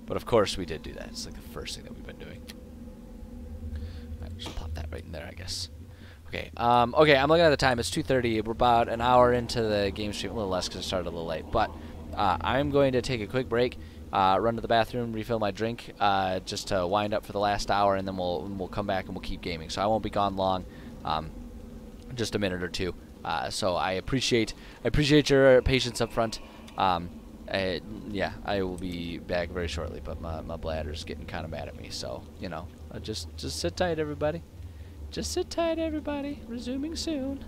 But of course we did do that. It's like the first thing that we've been doing. Alright, just pop that right in there, I guess. Okay, okay, I'm looking at the time. It's 2:30. We're about an hour into the game stream. A little less because I started a little late. But I'm going to take a quick break, run to the bathroom, refill my drink, just to wind up for the last hour, and then we'll come back and we'll keep gaming. So I won't be gone long, just a minute or two. So I appreciate your patience up front. Yeah, I will be back very shortly, but my bladder's getting kind of mad at me. So, you know, just sit tight, everybody. Just sit tight, everybody. Resuming soon.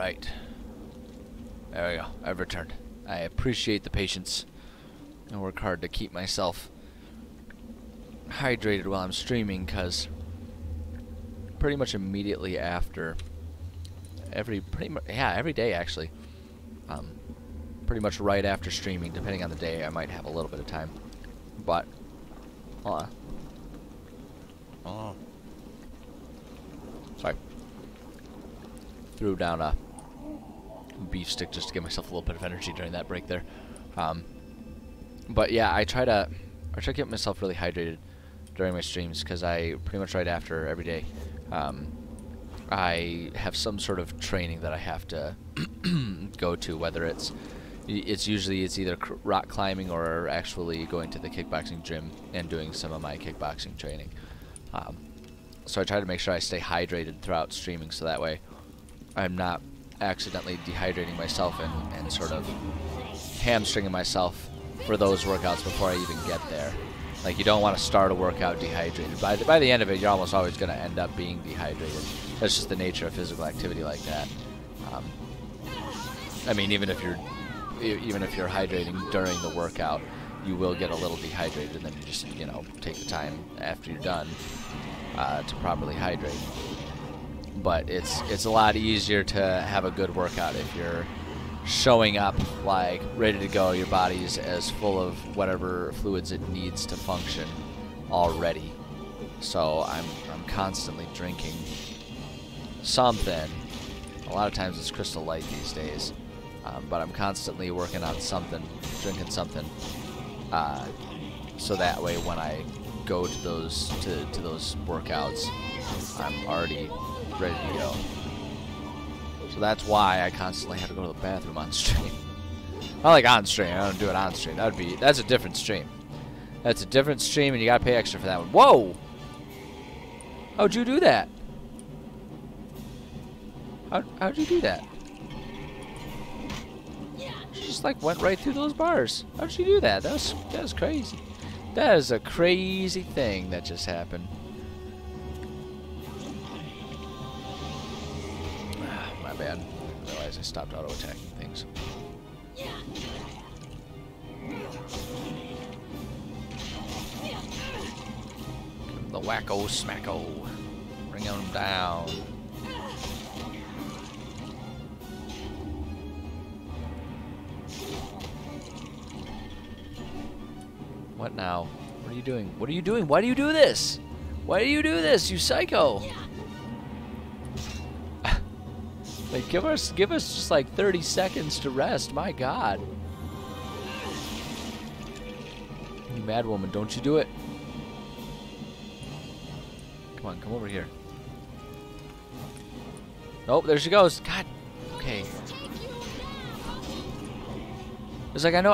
Alright. There we go. I've returned. I appreciate the patience. I work hard to keep myself hydrated while I'm streaming, because pretty much immediately after every day actually, pretty much right after streaming, depending on the day, I might have a little bit of time, but sorry, threw down a beef stick just to give myself a little bit of energy during that break there. But yeah, I try to keep myself really hydrated during my streams, because I pretty much right after every day, I have some sort of training that I have to go to, whether it's either rock climbing or actually going to the kickboxing gym and doing some of my kickboxing training. So I try to make sure I stay hydrated throughout streaming, so that way I'm not accidentally dehydrating myself and sort of hamstringing myself for those workouts before I even get there. Like, you don't want to start a workout dehydrated. By the end of it, you're almost always going to end up being dehydrated. That's just the nature of physical activity like that. I mean, even if you're hydrating during the workout, you will get a little dehydrated, and then you just, you know, take the time after you're done to properly hydrate. But it's a lot easier to have a good workout if you're showing up like ready to go. Your body's as full of whatever fluids it needs to function already. So I'm constantly drinking something. A lot of times it's Crystal Light these days, but I'm constantly working on something, drinking something, so that way when I go to those workouts, I'm already ready to go. So that's why I constantly have to go to the bathroom on stream. Not like on stream. I don't do it on stream. That's a different stream. That's a different stream, and you gotta pay extra for that one. Whoa! How'd you do that? How'd you do that? She just like went right through those bars. How'd she do that? That was crazy. That is a crazy thing that just happened. My bad. I realized I stopped auto attacking things. The wacko smacko. Bring him down. What now? What are you doing? What are you doing? Why do you do this? Why do you do this, you psycho? Like, give us just like 30 seconds to rest. My God. You mad woman, don't you do it. Come on, come over here. Nope, there she goes. God. Okay. It's like, I know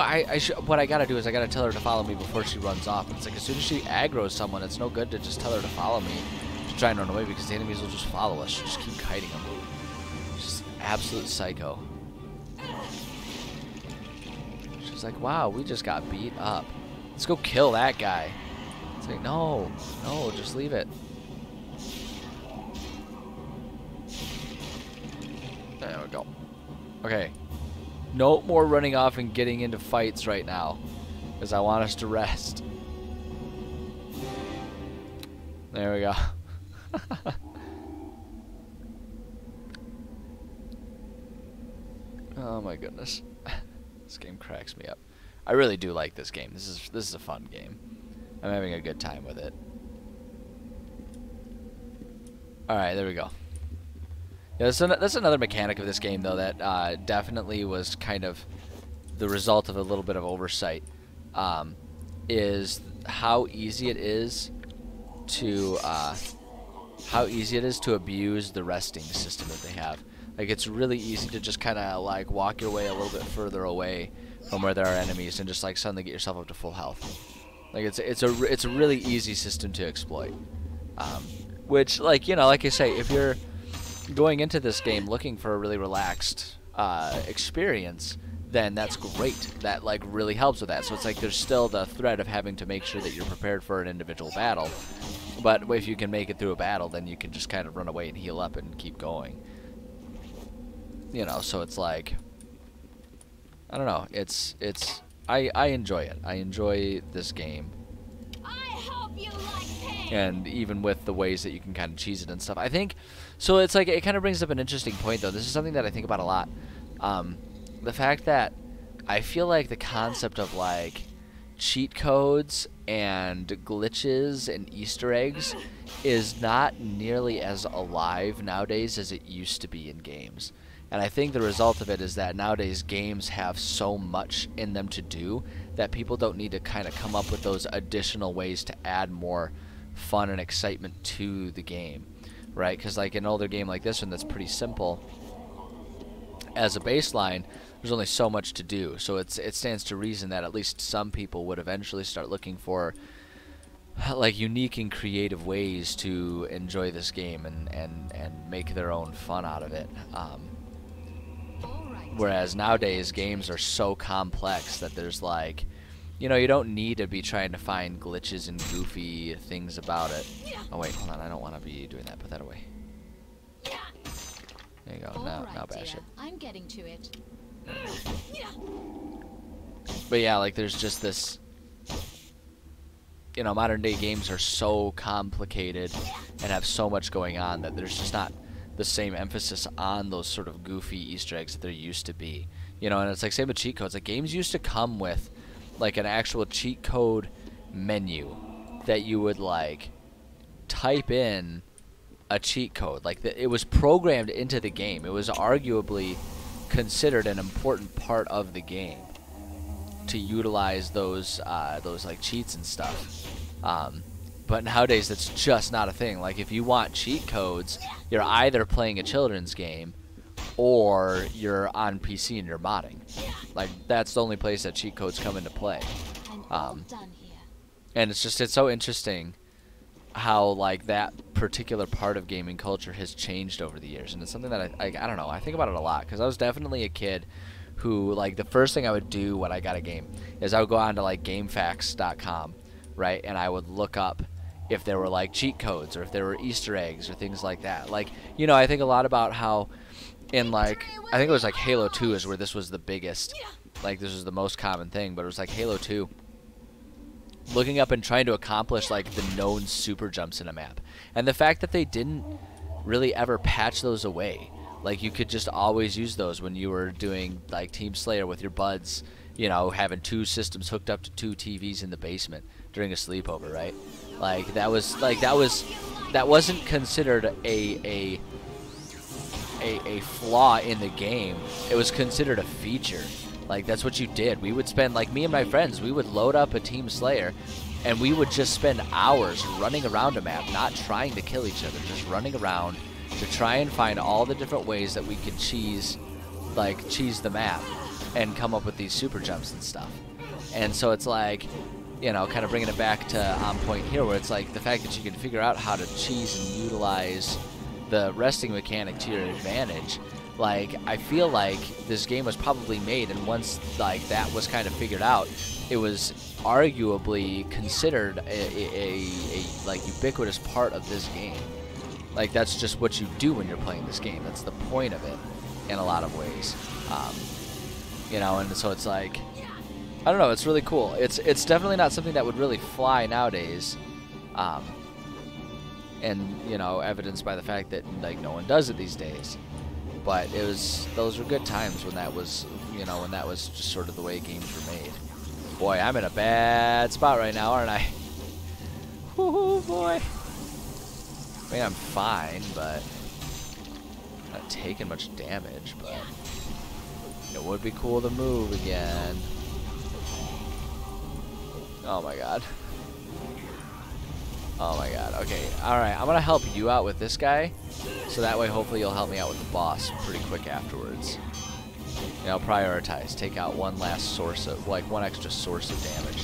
what I gotta do is I gotta tell her to follow me before she runs off. It's like, as soon as she aggroes someone, it's no good to just tell her to follow me to try and run away, because the enemies will just follow us. She'll just keep kiting them. Just absolute psycho. She's like, wow, we just got beat up. Let's go kill that guy. It's like, no, just leave it. There we go. Okay. No more running off and getting into fights right now, because I want us to rest. There we go. Oh my goodness. This game cracks me up. I really do like this game. This is a fun game. I'm having a good time with it. Alright, there we go. Yeah, that's another mechanic of this game, though, that definitely was kind of the result of a little bit of oversight, is how easy it is to abuse the resting system that they have. Like, it's really easy to just kind of like walk your way a little bit further away from where there are enemies and just like suddenly get yourself up to full health. Like, it's a really easy system to exploit. Which, like, you know, like I say, if you're going into this game looking for a really relaxed experience, then that's great. That like really helps with that. So it's like there's still the threat of having to make sure that you're prepared for an individual battle, but if you can make it through a battle, then you can just kind of run away and heal up and keep going. You know, so it's like, I don't know. I enjoy it. I enjoy this game. I hope you like pain. And even with the ways that you can kind of cheese it and stuff. I think, so it's like, it kind of brings up an interesting point, though. This is something that I think about a lot. The fact that I feel like the concept of, like, cheat codes and glitches and Easter eggs is not nearly as alive nowadays as it used to be in games. And I think the result of it is that nowadays games have so much in them to do that people don't need to kind of come up with those additional ways to add more fun and excitement to the game, right? Because like an older game like this one that's pretty simple, as a baseline, there's only so much to do. So it stands to reason that at least some people would eventually start looking for like unique and creative ways to enjoy this game and make their own fun out of it. Whereas nowadays games are so complex that there's like, you know, you don't need to be trying to find glitches and goofy things about it. Oh wait, hold on, I don't want to be doing that. Put that away. There you go. Now bash it. I'm getting to it. But yeah, like there's just this, you know, modern day games are so complicated and have so much going on that there's just not the same emphasis on those sort of goofy Easter eggs that there used to be. You know, and it's like same with cheat codes. Like games used to come with like an actual cheat code menu that you would like type in a cheat code. Like it was programmed into the game. It was arguably considered an important part of the game to utilize those like cheats and stuff. But nowadays that's just not a thing. Like if you want cheat codes, you're either playing a children's game or you're on PC and you're modding. Like that's the only place that cheat codes come into play. I'm all done here. And it's so interesting how like that particular part of gaming culture has changed over the years. And it's something that I don't know, I think about it a lot because I was definitely a kid who like the first thing I would do when I got a game is I would go on to like GameFAQs.com, right? And I would look up if there were like cheat codes or if there were Easter eggs or things like that. Like, you know, I think a lot about how in like, I think it was like Halo 2 is where this was the biggest, like this was the most common thing, but it was like Halo 2. Looking up and trying to accomplish like the known super jumps in a map. And the fact that they didn't really ever patch those away. Like you could just always use those when you were doing like Team Slayer with your buds, you know, having two systems hooked up to two TVs in the basement during a sleepover, right? Like that wasn't considered a flaw in the game. It was considered a feature. Like that's what you did. We would spend, like me and my friends, we would load up a Team Slayer and we would just spend hours running around a map, not trying to kill each other, just running around to try and find all the different ways that we could cheese the map and come up with these super jumps and stuff. And so it's like, you know, kind of bringing it back to on point here where it's like the fact that you can figure out how to cheese and utilize the resting mechanic to your advantage. Like, I feel like this game was probably made, and once like that was kind of figured out, it was arguably considered a like ubiquitous part of this game. Like that's just what you do when you're playing this game. That's the point of it, in a lot of ways. You know, and so it's like, I don't know. It's really cool. It's definitely not something that would really fly nowadays. And you know, evidenced by the fact that like no one does it these days. But those were good times when that was, you know, when that was just sort of the way games were made. Boy, I'm in a bad spot right now, aren't I? Oh boy. I mean, I'm fine, but not taking much damage. But it would be cool to move again. Oh my god. Oh my god. Okay. Alright, I'm gonna help you out with this guy. So that way, hopefully, you'll help me out with the boss pretty quick afterwards. You know, prioritize. Take out one last source of, like, one extra source of damage.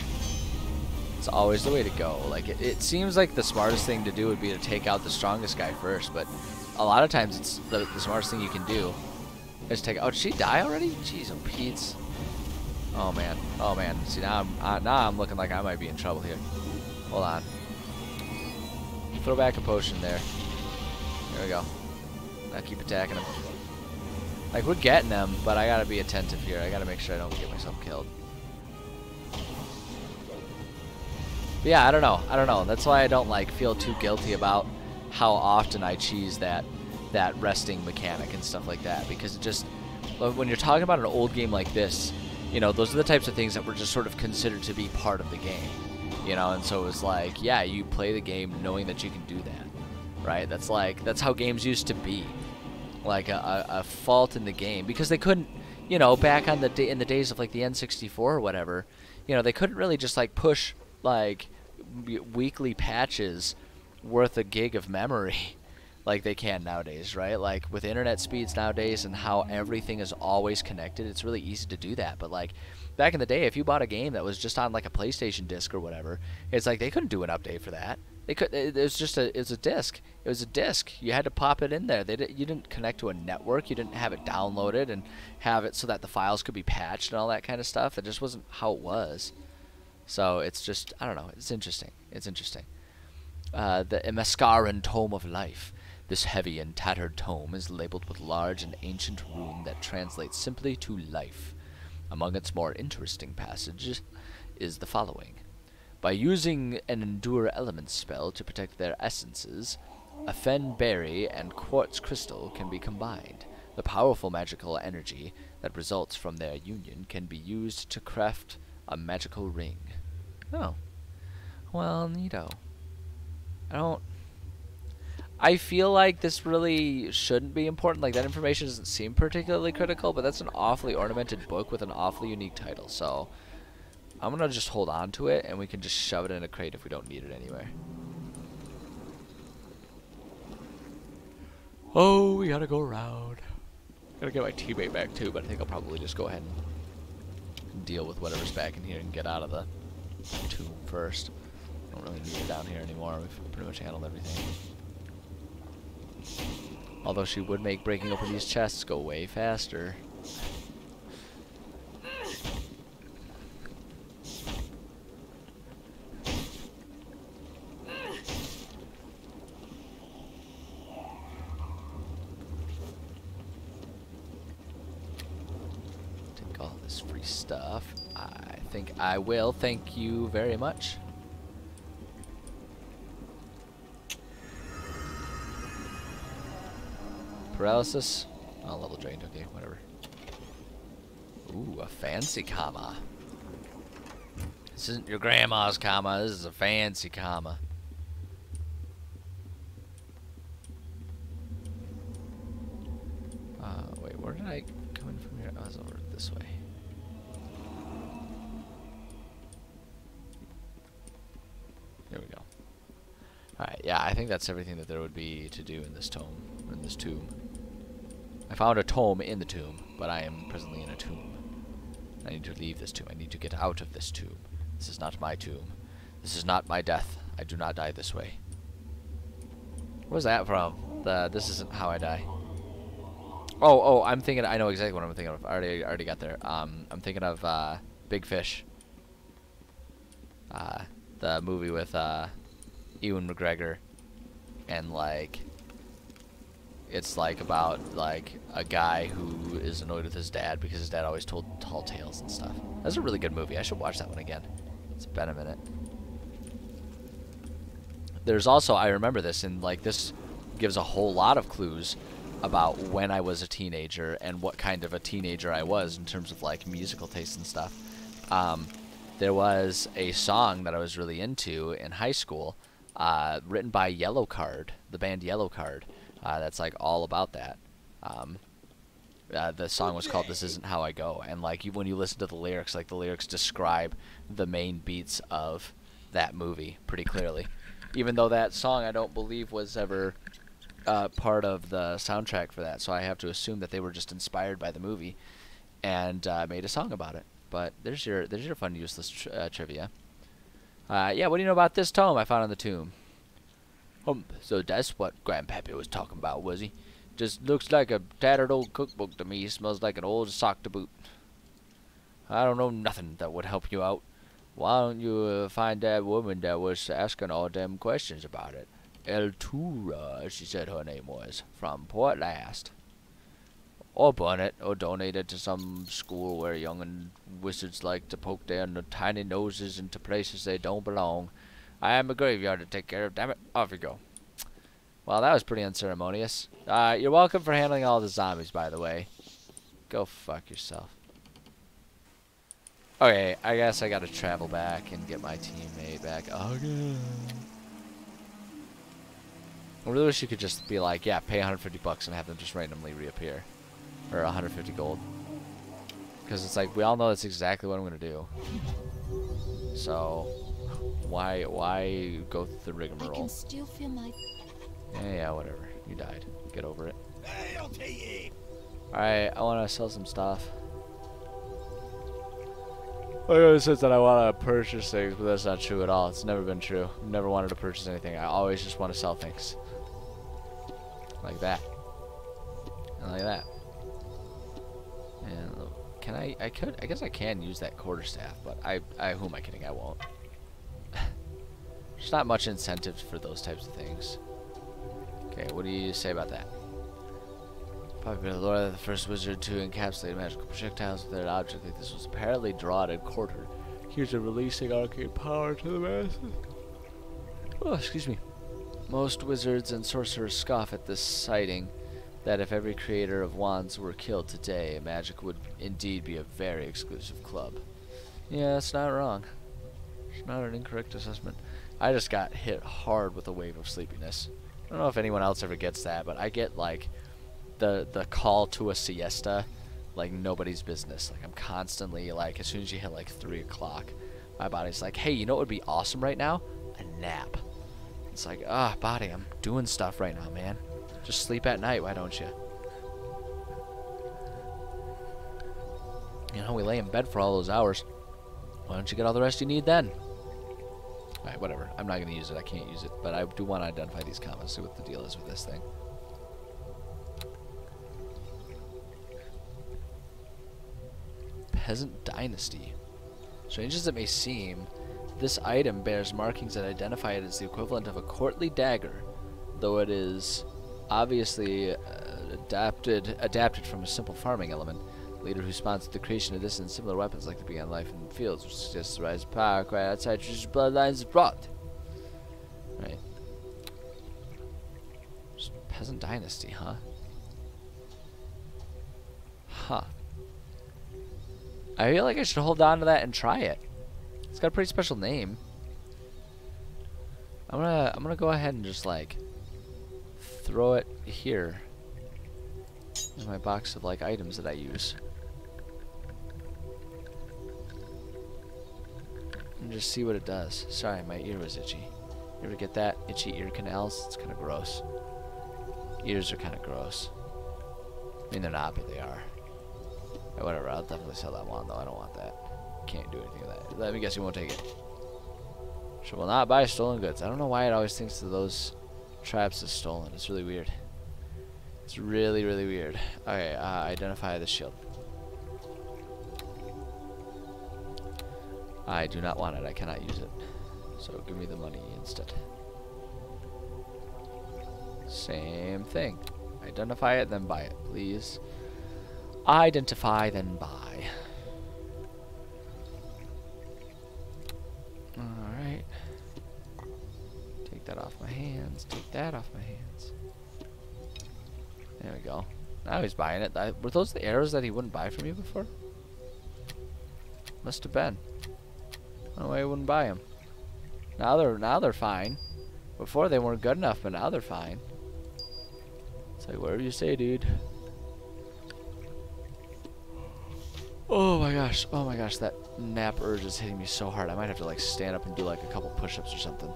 It's always the way to go. Like, it seems like the smartest thing to do would be to take out the strongest guy first, but a lot of times it's the smartest thing you can do is take. Oh, did she die already? Jeez, oh Pete's. Oh man. Oh man. See, now I'm looking like I might be in trouble here. Hold on. Throw back a potion there. There we go. Now keep attacking him. Like, we're getting them, but I gotta be attentive here. I gotta make sure I don't get myself killed. But yeah, I don't know. I don't know. That's why I don't, like, feel too guilty about how often I cheese that resting mechanic and stuff like that. Because it just, when you're talking about an old game like this, you know, those are the types of things that were just sort of considered to be part of the game. You know, and so it's like, yeah, you play the game knowing that you can do that. Right? That's how games used to be. Like a fault in the game, because they couldn't, you know, back on in the days of like the N64 or whatever, you know, they couldn't really just like push like weekly patches worth a gig of memory like they can nowadays, right? Like with internet speeds nowadays and how everything is always connected, it's really easy to do that. But like back in the day, if you bought a game that was just on like a PlayStation disc or whatever, it's like they couldn't do an update for that. They could. It was just a disc. It was a disc. You had to pop it in there. You didn't connect to a network. You didn't have it downloaded and have it so that the files could be patched and all that kind of stuff. That just wasn't how it was. So it's just, I don't know. It's interesting. It's interesting. The Imeskaran Tome of Life. This heavy and tattered tome is labeled with large and ancient rune that translates simply to life. Among its more interesting passages is the following. By using an Endure Elements spell to protect their essences, a fen berry and quartz crystal can be combined. The powerful magical energy that results from their union can be used to craft a magical ring. Oh. Well, neato. I feel like this really shouldn't be important. Like, that information doesn't seem particularly critical, but that's an awfully ornamented book with an awfully unique title, so I'm gonna just hold on to it, and we can just shove it in a crate if we don't need it anyway. Oh, we gotta go around. Gotta get my teammate back too, but I think I'll probably just go ahead and deal with whatever's back in here and get out of the tomb first. I don't really need it down here anymore. We've pretty much handled everything. Although she would make breaking open these chests go way faster. Take all this free stuff. I think I will. Thank you very much. Paralysis. Oh, level drained. Okay, whatever. Ooh, a fancy comma. This isn't your grandma's comma. This is a fancy comma. Wait, where did I come in from here? Oh, I was over this way. There we go. Alright, yeah, I think that's everything that there would be to do in this tome, or in this tomb. I found a tome in the tomb, but I am presently in a tomb. I need to leave this tomb. I need to get out of this tomb. This is not my tomb. This is not my death. I do not die this way. Where's that from? This isn't how I die. Oh, I'm thinking, I know exactly what I'm thinking of. I already got there. I'm thinking of, Big Fish. The movie with, Ewan McGregor. And, like, it's like about like a guy who is annoyed with his dad because his dad always told tall tales and stuff. That's a really good movie. I should watch that one again. It's been a minute. There's also, I remember this, and like this gives a whole lot of clues about when I was a teenager and what kind of a teenager I was in terms of like musical taste and stuff. There was a song that I was really into in high school, written by Yellow Card, the band Yellow Card. That's like all about that. The song was called "This Isn't How I Go," and like when you listen to the lyrics, like the lyrics describe the main beats of that movie pretty clearly. Even though that song I don't believe was ever part of the soundtrack for that, so I have to assume that they were just inspired by the movie and made a song about it. But there's your fun useless trivia. Yeah, what do you know about this tome I found in the tomb? So that's what Grandpappy was talking about, was he? Just looks like a tattered old cookbook to me. Smells like an old sock to boot. I don't know nothing that would help you out. Why don't you find that woman that was asking all them questions about it? Eltura, she said her name was, from Port Last. Or burn it, or donate it to some school where young and wizards like to poke their tiny noses into places they don't belong. I am a graveyard to take care of, damn it. Off you go. Well, that was pretty unceremonious. You're welcome for handling all the zombies, by the way. Go fuck yourself. Okay, I guess I gotta travel back and get my teammate back again. I really wish you could just be like, yeah, pay 150 bucks and have them just randomly reappear. Or 150 gold. Because it's like, we all know that's exactly what I'm going to do. So, why go through the rigmarole? I can still feel my... Yeah, whatever. You died. Get over it. Alright, I want to sell some stuff. I always said that I want to purchase things, but that's not true at all. It's never been true. I've never wanted to purchase anything. I always just want to sell things. Like that. And like that. And can I guess I can use that quarterstaff, but who am I kidding? I won't. There's not much incentive for those types of things. Okay, what do you say about that? Popular lore that the first wizard to encapsulate magical projectiles with an object like this was apparently drawn and quartered. Here's a releasing arcane power to the masses. Oh, excuse me. Most wizards and sorcerers scoff at this sighting, that if every creator of wands were killed today, magic would indeed be a very exclusive club. Yeah, it's not wrong. It's not an incorrect assessment. I just got hit hard with a wave of sleepiness. I don't know if anyone else ever gets that, but I get like the call to a siesta like nobody's business. Like I'm constantly like, as soon as you hit like 3 o'clock, my body's like, hey, you know what would be awesome right now? A nap. It's like, body, I'm doing stuff right now, man. Just sleep at night, why don't you? You know, we lay in bed for all those hours. Why don't you get all the rest you need then? Alright, whatever. I'm not going to use it. I can't use it. But I do want to identify these comments, see what the deal is with this thing. Peasant Dynasty. Strange as it may seem, this item bears markings that identify it as the equivalent of a courtly dagger, though it is obviously adapted from a simple farming element. The leader who sponsored the creation of this and similar weapons like to began life in the fields, which suggests the rise of power quite outside traditional bloodlines brought. Right. Peasant Dynasty, huh? Huh. I feel like I should hold on to that and try it. It's got a pretty special name. I'm gonna go ahead and just like throw it here in my box of like items that I use. And just see what it does. Sorry, my ear was itchy. You ever get that? Itchy ear canals? It's kind of gross. Ears are kind of gross. I mean, they're not, but they are. Right, whatever, I'll definitely sell that one, though. I don't want that. Can't do anything with that. Let me guess, you won't take it. She will not buy stolen goods. I don't know why it always thinks that those traps is stolen. It's really weird. It's really, really weird. Okay, identify the shield. I do not want it. I cannot use it. So give me the money instead. Same thing. Identify it, then buy it, please. Identify, then buy. Alright. Take that off my hands. Take that off my hands. There we go. Now he's buying it. Were those the arrows that he wouldn't buy from you before? Must have been. I don't know why he wouldn't buy them. Now they're fine. Before they weren't good enough, but now they're fine. It's like whatever you say, dude. Oh my gosh, that nap urge is hitting me so hard. I might have to like stand up and do like a couple push-ups or something.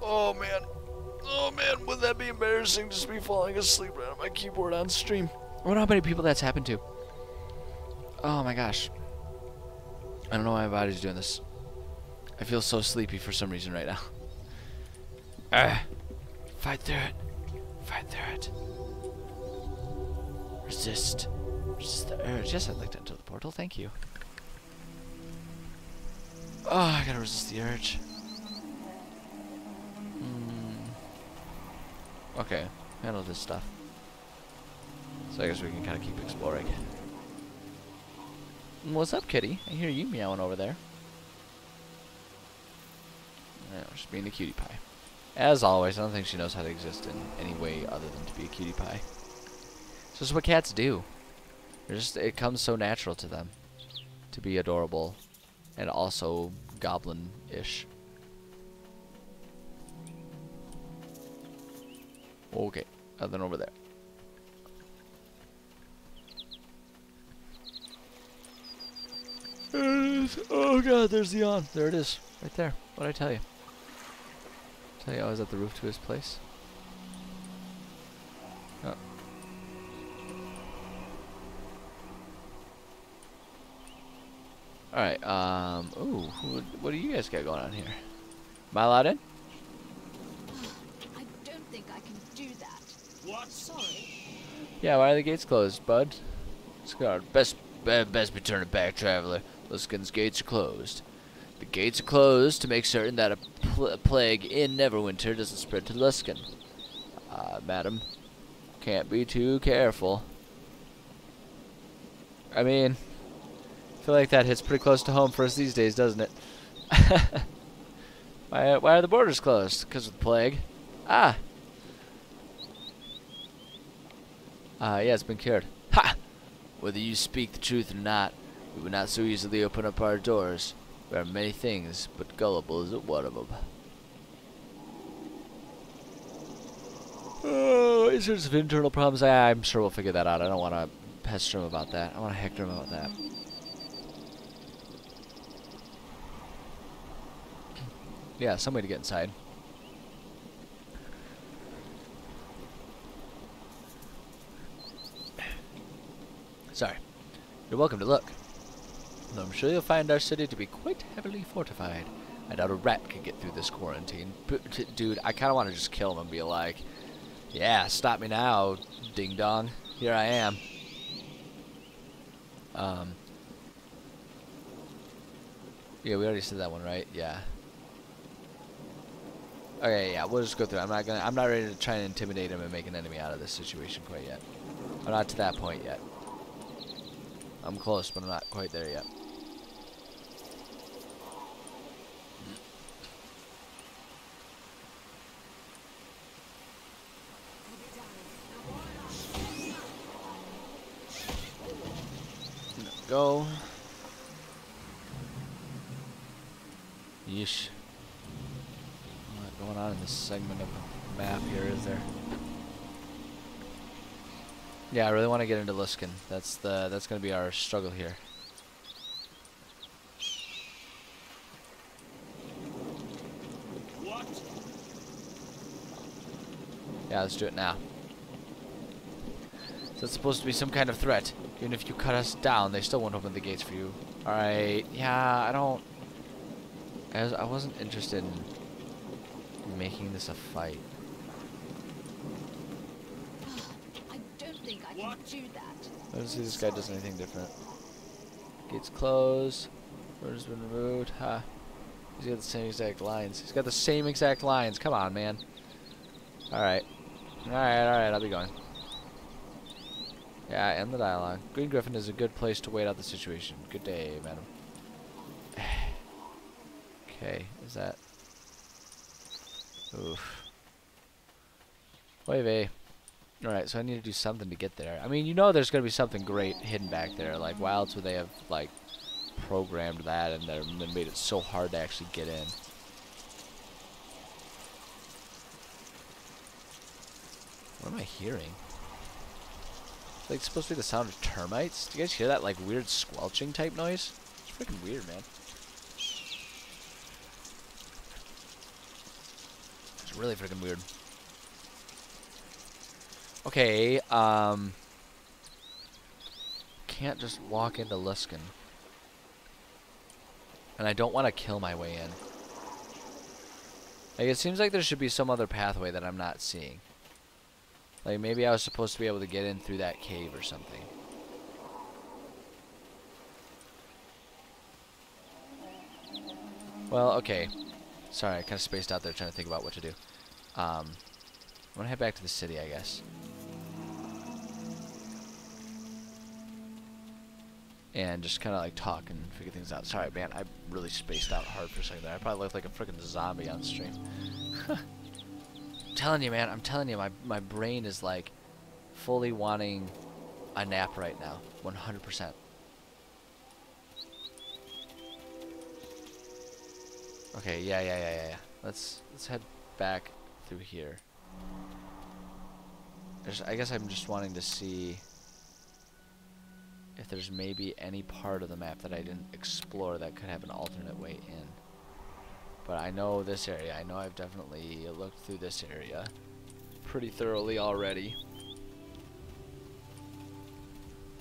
Oh man, would that be embarrassing just be falling asleep right on my keyboard on stream? I wonder how many people that's happened to. Oh my gosh. I don't know why my body's doing this. I feel so sleepy for some reason right now. Fight through it. Fight through it. Resist. Resist the urge. Yes, I'd like to enter the portal. Thank you. Oh, I gotta resist the urge. Okay, handle this stuff. So I guess we can kind of keep exploring. What's up, kitty? I hear you meowing over there. Yeah, just being a cutie pie. As always, I don't think she knows how to exist in any way other than to be a cutie pie. It's just what cats do. It comes so natural to them to be adorable and also goblin-ish. Okay, nothing over there. Oh god, there's the on. There it is, right there. What'd I tell you? Tell you I was at the roof to his place. Oh. Alright, ooh, what do you guys got going on here? Am I allowed in? I don't think I can do that. What? Sorry. Yeah, why are the gates closed, bud? Let's go. Best be turning back, traveler. Luskan's gates are closed. The gates are closed to make certain that a plague in Neverwinter doesn't spread to Luskan. Madam, can't be too careful. I mean, I feel like that hits pretty close to home for us these days, doesn't it? Why are the borders closed? Because of the plague. Ah. Yeah, it's been cured. Ha! Whether you speak the truth or not, we would not so easily open up our doors. We are many things, but gullible isn't one of them. Oh, in terms of internal problems, I'm sure we'll figure that out. I don't want to pester him about that. I want to hector him about that. Yeah, some way to get inside. Sorry. You're welcome to look. Though I'm sure you'll find our city to be quite heavily fortified. I doubt a rat could get through this quarantine. Dude, I kind of want to just kill him and be like, yeah, stop me now, ding dong. Here I am. Yeah, we already said that one, right? Yeah. Okay, yeah, we'll just go through. I'm not ready to try and intimidate him and make an enemy out of this situation quite yet. I'm not to that point yet. I'm close, but I'm not quite there yet. Go. Yeesh. What's going on in this segment of the map here, is there? Yeah, I really want to get into Luskan. That's gonna be our struggle here. What? Yeah, let's do it now. So it's supposed to be some kind of threat. Even if you cut us down, they still won't open the gates for you. Alright, yeah, I wasn't interested in making this a fight. I don't think I can do that. Let's see if this guy does anything different. Gates closed. Order's been removed. Ha. He's got the same exact lines. He's got the same exact lines. Come on, man. Alright. Alright, I'll be going. Yeah, end the dialogue. Green Griffin is a good place to wait out the situation. Good day, madam. Okay, is that... Oof. Wave. Alright, so I need to do something to get there. I mean, you know there's going to be something great hidden back there. Like, why else would they have, like, programmed that and then made it so hard to actually get in? What am I hearing? It's like supposed to be the sound of termites. Do you guys hear that, like, weird squelching type noise? It's freaking weird, man. It's really freaking weird. Okay, can't just walk into Luskan. And I don't want to kill my way in. Like, it seems like there should be some other pathway that I'm not seeing. Like, maybe I was supposed to be able to get in through that cave or something. Well, okay. Sorry, I kind of spaced out there trying to think about what to do. I'm gonna head back to the city, I guess. and just kind of like talk and figure things out. Sorry, man, I really spaced out hard for a second there. I probably looked like a freaking zombie on stream. I'm telling you, man, I'm telling you, my brain is like fully wanting a nap right now, 100%. Okay, yeah. Let's head back through here. I guess I'm just wanting to see if there's maybe any part of the map that I didn't explore that could have an alternate way in. But I know this area. I know I've definitely looked through this area pretty thoroughly already.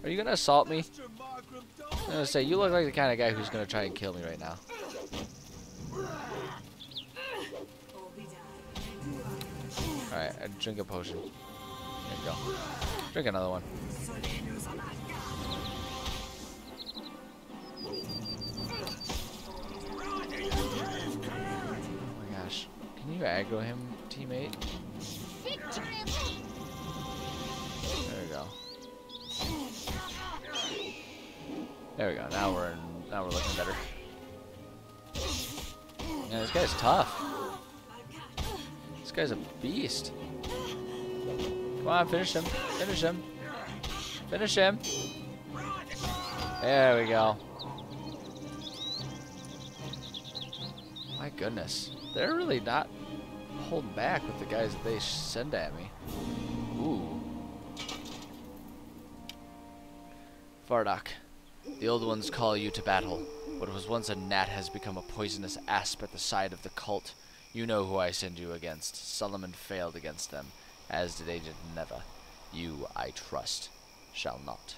Are you gonna assault me? I'm gonna say, you look like the kind of guy who's gonna try and kill me right now. Alright, I drink a potion. There you go. Drink another one. Oh my gosh. Can you aggro him, teammate? There we go. There we go. Now we're looking better. Yeah, this guy's tough. This guy's a beast. Come on, finish him. Finish him. Finish him. There we go. My goodness. They're really not holding back with the guys that they send at me. Ooh. Vardock. The old ones call you to battle. What was once a gnat has become a poisonous asp at the side of the cult. You know who I send you against. Solomon failed against them, as did Agent Neva. You, I trust, shall not.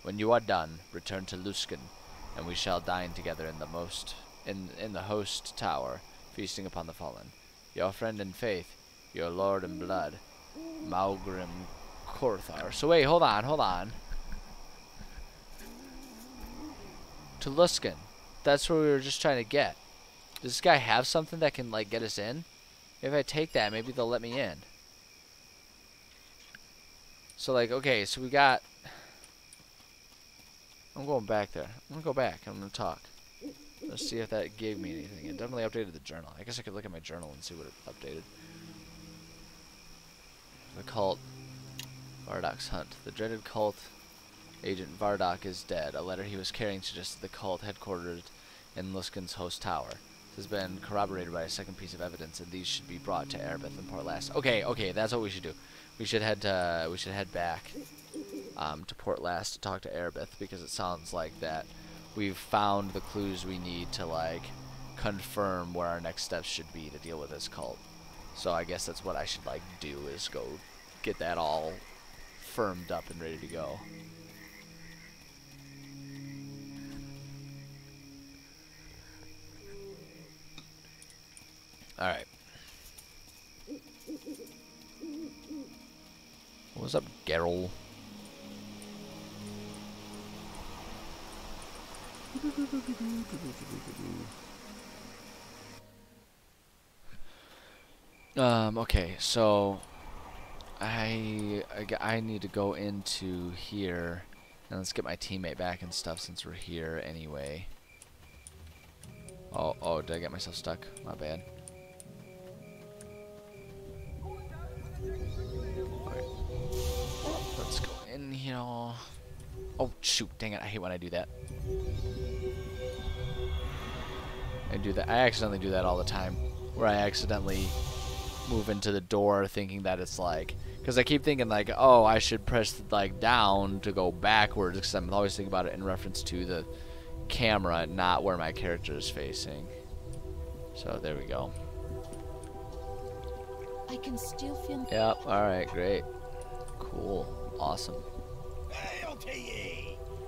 When you are done, return to Luskan, and we shall dine together in the host tower, feasting upon the fallen. Your friend in faith, your lord in blood, Maugrim Korthar. So wait, hold on. To Luskan. That's where we were just trying to get. Does this guy have something that can, like, get us in? If I take that, maybe they'll let me in. So, like, okay, so we got... I'm going back there. I'm gonna go back. I'm gonna talk. Let's see if that gave me anything. It definitely updated the journal. I guess I could look at my journal and see what it updated. The cult. Vardock's hunt. The dreaded cult agent Vardock is dead. A letter he was carrying suggested the cult headquartered in Luskan's host tower. This has been corroborated by a second piece of evidence, and these should be brought to Erebeth and Port Last. Okay, that's what we should do. We should head back to Port Last to talk to Erebeth, because it sounds like that we've found the clues we need to, like, confirm where our next steps should be to deal with this cult. So I guess that's what I should, like, do, is go get that all firmed up and ready to go. Alright. What's up, Geralt? Okay, so I need to go into here, and let's get my teammate back and stuff since we're here anyway. Oh, did I get myself stuck? My bad. Alright. Let's go in here. Oh, shoot, dang it, I hate when I do that. I accidentally do that all the time, where I accidentally move into the door thinking that it's like, because I keep thinking like, oh, I should press like down to go backwards, because I'm always thinking about it in reference to the camera, not where my character is facing. So there we go. I can still feel. Yep. All right. Great. Cool. Awesome.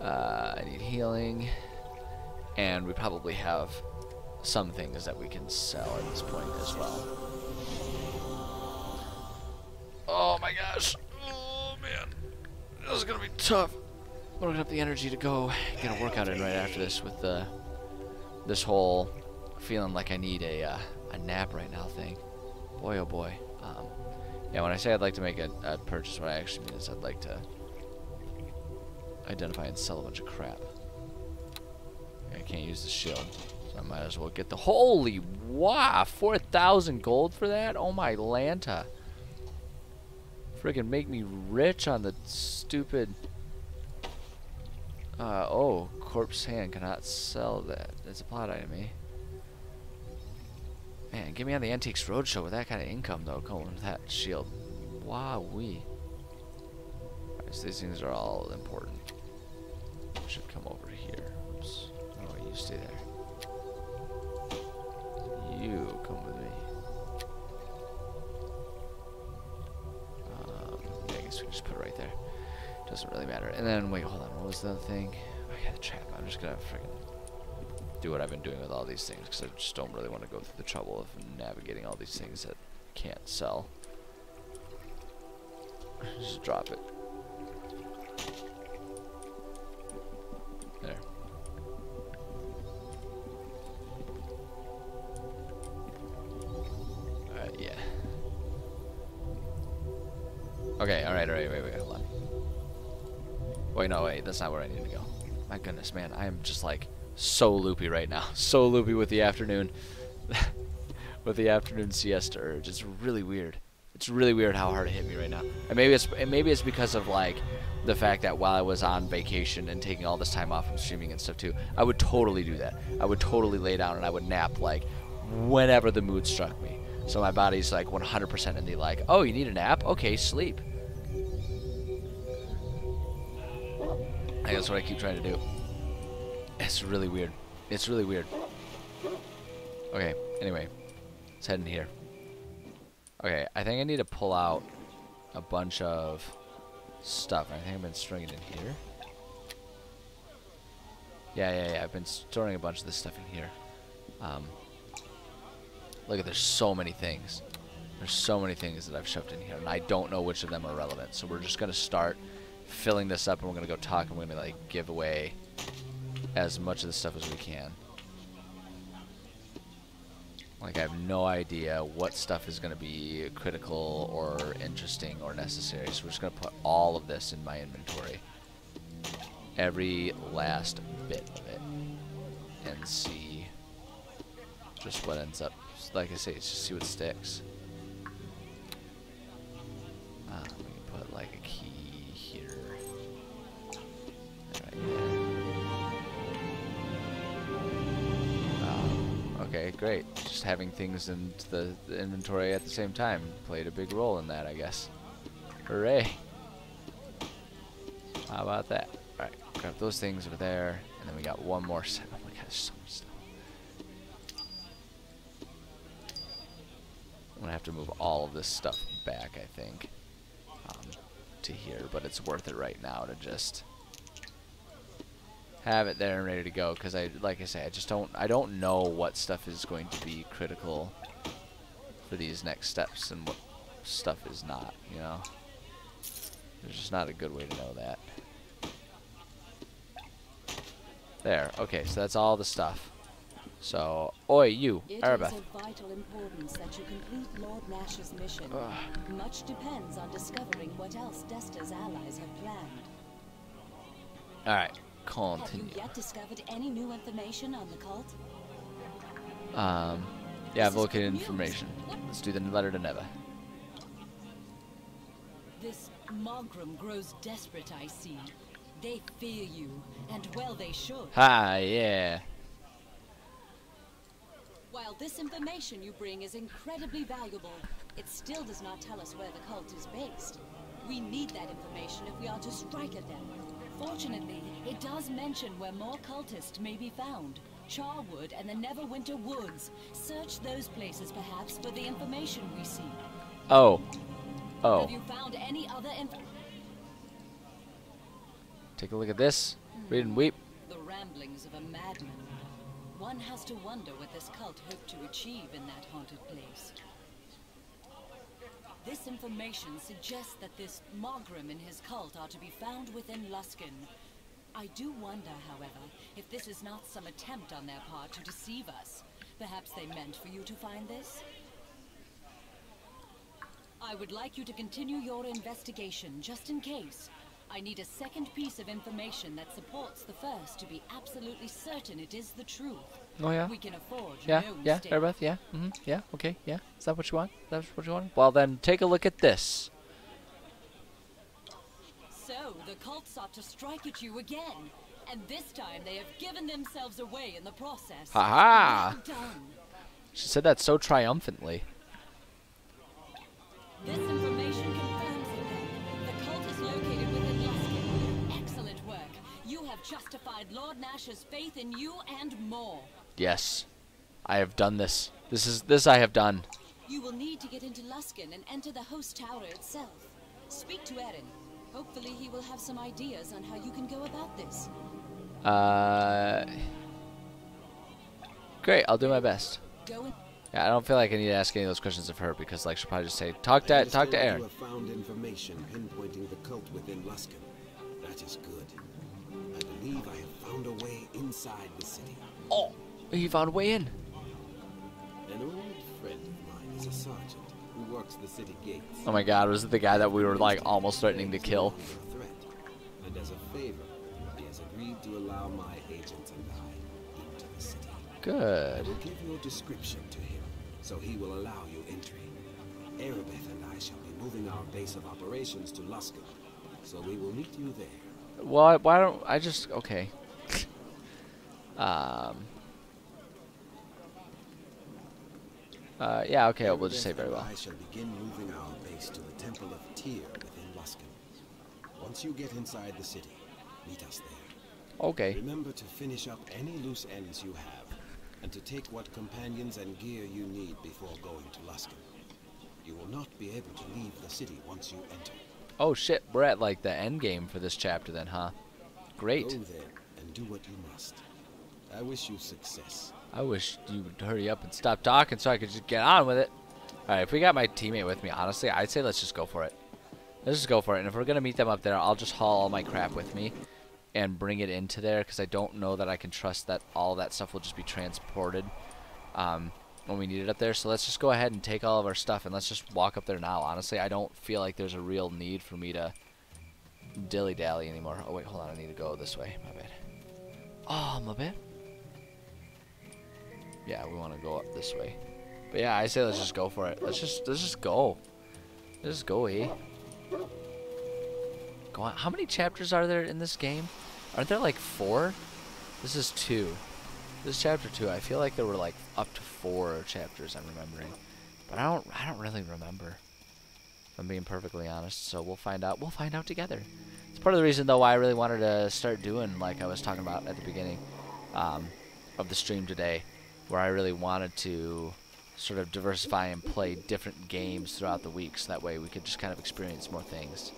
I need healing, and we probably have some things that we can sell at this point as well. Oh my gosh. Oh man. This is gonna be tough. I don't have the energy to go get a workout in right after this with this whole feeling like I need a nap right now thing. Boy oh boy. Yeah, when I say I'd like to make a purchase, what I actually mean is I'd like to identify and sell a bunch of crap. I can't use the shield, so I might as well get the... Holy wow! 4,000 gold for that? Oh my Lanta. Friggin' make me rich on the stupid... oh, corpse hand cannot sell that. It's a plot item, eh? Man, get me on the Antiques Roadshow with that kind of income, though, going with that shield. Wowee. Alright, so these things are all important. I should come over here. Oops. Oh, you stay there. You come with me. Yeah, I guess we can just put it right there. Doesn't really matter. And then, wait, hold on. What was the other thing? Oh, yeah, the trap. I'm just gonna freaking do what I've been doing with all these things because I just don't really want to go through the trouble of navigating all these things that can't sell. Just drop it. There. Yeah. Okay, alright, wait, hold on. Wait, no, wait, that's not where I need to go. My goodness, man, I am just like so loopy right now. So loopy with the afternoon with the afternoon siesta urge. It's really weird. It's really weird how hard it hit me right now. And maybe it's because of like the fact that while I was on vacation and taking all this time off from streaming and stuff too, I would totally do that. I would totally lay down and I would nap like whenever the mood struck me. So my body's like 100% in the like, oh, you need a nap? Okay, sleep. I think that's what I keep trying to do. It's really weird. It's really weird. Okay, anyway. Let's head in here. Okay, I think I need to pull out a bunch of stuff. I think I've been storing it in here. Yeah. I've been storing a bunch of this stuff in here. Look at, there's so many things. There's so many things that I've shoved in here, and I don't know which of them are relevant. So we're just gonna start filling this up, and we're gonna go talk, and we're gonna like give away as much of the stuff as we can. Like, I have no idea what stuff is gonna be critical or interesting or necessary. So we're just gonna put all of this in my inventory, every last bit of it, and see just what ends up. Like I say, it's just see what sticks. We can put like a key here, right there. Okay, great. Just having things in the inventory at the same time played a big role in that, I guess. Hooray! How about that? All right, grab those things over there, and then we got one more set. Oh my gosh, so much stuff. I'm gonna have to move all of this stuff back, I think, to here, but it's worth it right now to just have it there and ready to go, because like I say, I don't know what stuff is going to be critical for these next steps and what stuff is not, you know? There's just not a good way to know that. There, okay, so that's all the stuff. So, oi, you, Arabeth. It is of vital importance that you complete Lord Nash's mission. Much depends on discovering what else Desta's allies have planned. Alright, Have continue. you yet discovered any new information on the cult? Yeah, I've located information. Let's do the letter to Neva. This Mogram grows desperate, I see. They fear you, and well they should. Ha, yeah. While this information you bring is incredibly valuable, it still does not tell us where the cult is based. We need that information if we are to strike at them. Fortunately, it does mention where more cultists may be found. Charwood and the Neverwinter Woods. Search those places perhaps for the information we seek. Oh. Oh. Have you found any other Take a look at this. Read and weep. The ramblings of a madman. One has to wonder what this cult hoped to achieve in that haunted place. This information suggests that this Mogram and his cult are to be found within Luskan. I do wonder, however, if this is not some attempt on their part to deceive us. Perhaps they meant for you to find this? I would like you to continue your investigation, just in case. I need a second piece of information that supports the first to be absolutely certain it is the truth. Oh yeah. We can afford Yeah, no yeah, mistake. Airbeth, yeah, yeah, okay, yeah. Is that what you want? Is that what you want? Well then, take a look at this. So, the cult sought to strike at you again. And this time they have given themselves away in the process. Ha-ha! Well done. She said that so triumphantly. This information confirms it then. The cult is located within Luskin. Excellent work. You have justified Lord Nash's faith in you and more. Yes. I have done this. This I have done. You will need to get into Luskin and enter the host tower itself. Speak to Eren. Hopefully he will have some ideas on how you can go about this. Great, I'll do my best. Go in. Yeah, I don't feel like I need to ask any of those questions of her because like she'll probably just say, talk to Aaron. You have found information pinpointing the cult within Luskin. That is good. I believe I have found a way inside the city. Oh, he found a way in. An old friend of mine is a sergeant who works the city gates. Oh my god, was it the guy that we were like almost threatening to kill? A threat. And as a favor, he has agreed to allow my agents and I into the city. I Good. will give your description to him, so he will allow you entry. Erebeth and I shall be moving our base of operations to Luskin, so we will meet you there. Well, why don't I just okay. Yeah, okay, we'll just say very well. I shall begin moving our base to the Temple of Tyr within Luskin. Once you get inside the city, meet us there. Okay. Remember to finish up any loose ends you have, and to take what companions and gear you need before going to Luskin. You will not be able to leave the city once you enter. Oh shit, we're at like the end game for this chapter then, huh? Great. Go there and do what you must. I wish you success. I wish you would hurry up and stop talking so I could just get on with it. Alright, if we got my teammate with me, honestly, I'd say let's just go for it. Let's just go for it. And if we're going to meet them up there, I'll just haul all my crap with me and bring it into there because I don't know that I can trust that all that stuff will just be transported when we need it up there. So let's just go ahead and take all of our stuff and let's just walk up there now. Honestly, I don't feel like there's a real need for me to dilly-dally anymore. Oh, wait, hold on. I need to go this way. My bad. Oh, my bad. Yeah, we want to go up this way. But yeah, I say let's just go for it. Let's just go. Let's just go, eh? Go on. How many chapters are there in this game? Aren't there like 4? This is 2. This is chapter 2. I feel like there were like up to 4 chapters I'm remembering. But I don't really remember. If I'm being perfectly honest. So we'll find out. We'll find out together. It's part of the reason though why I really wanted to start doing like I was talking about at the beginning of the stream today, where I really wanted to sort of diversify and play different games throughout the week, so that way we could just kind of experience more things.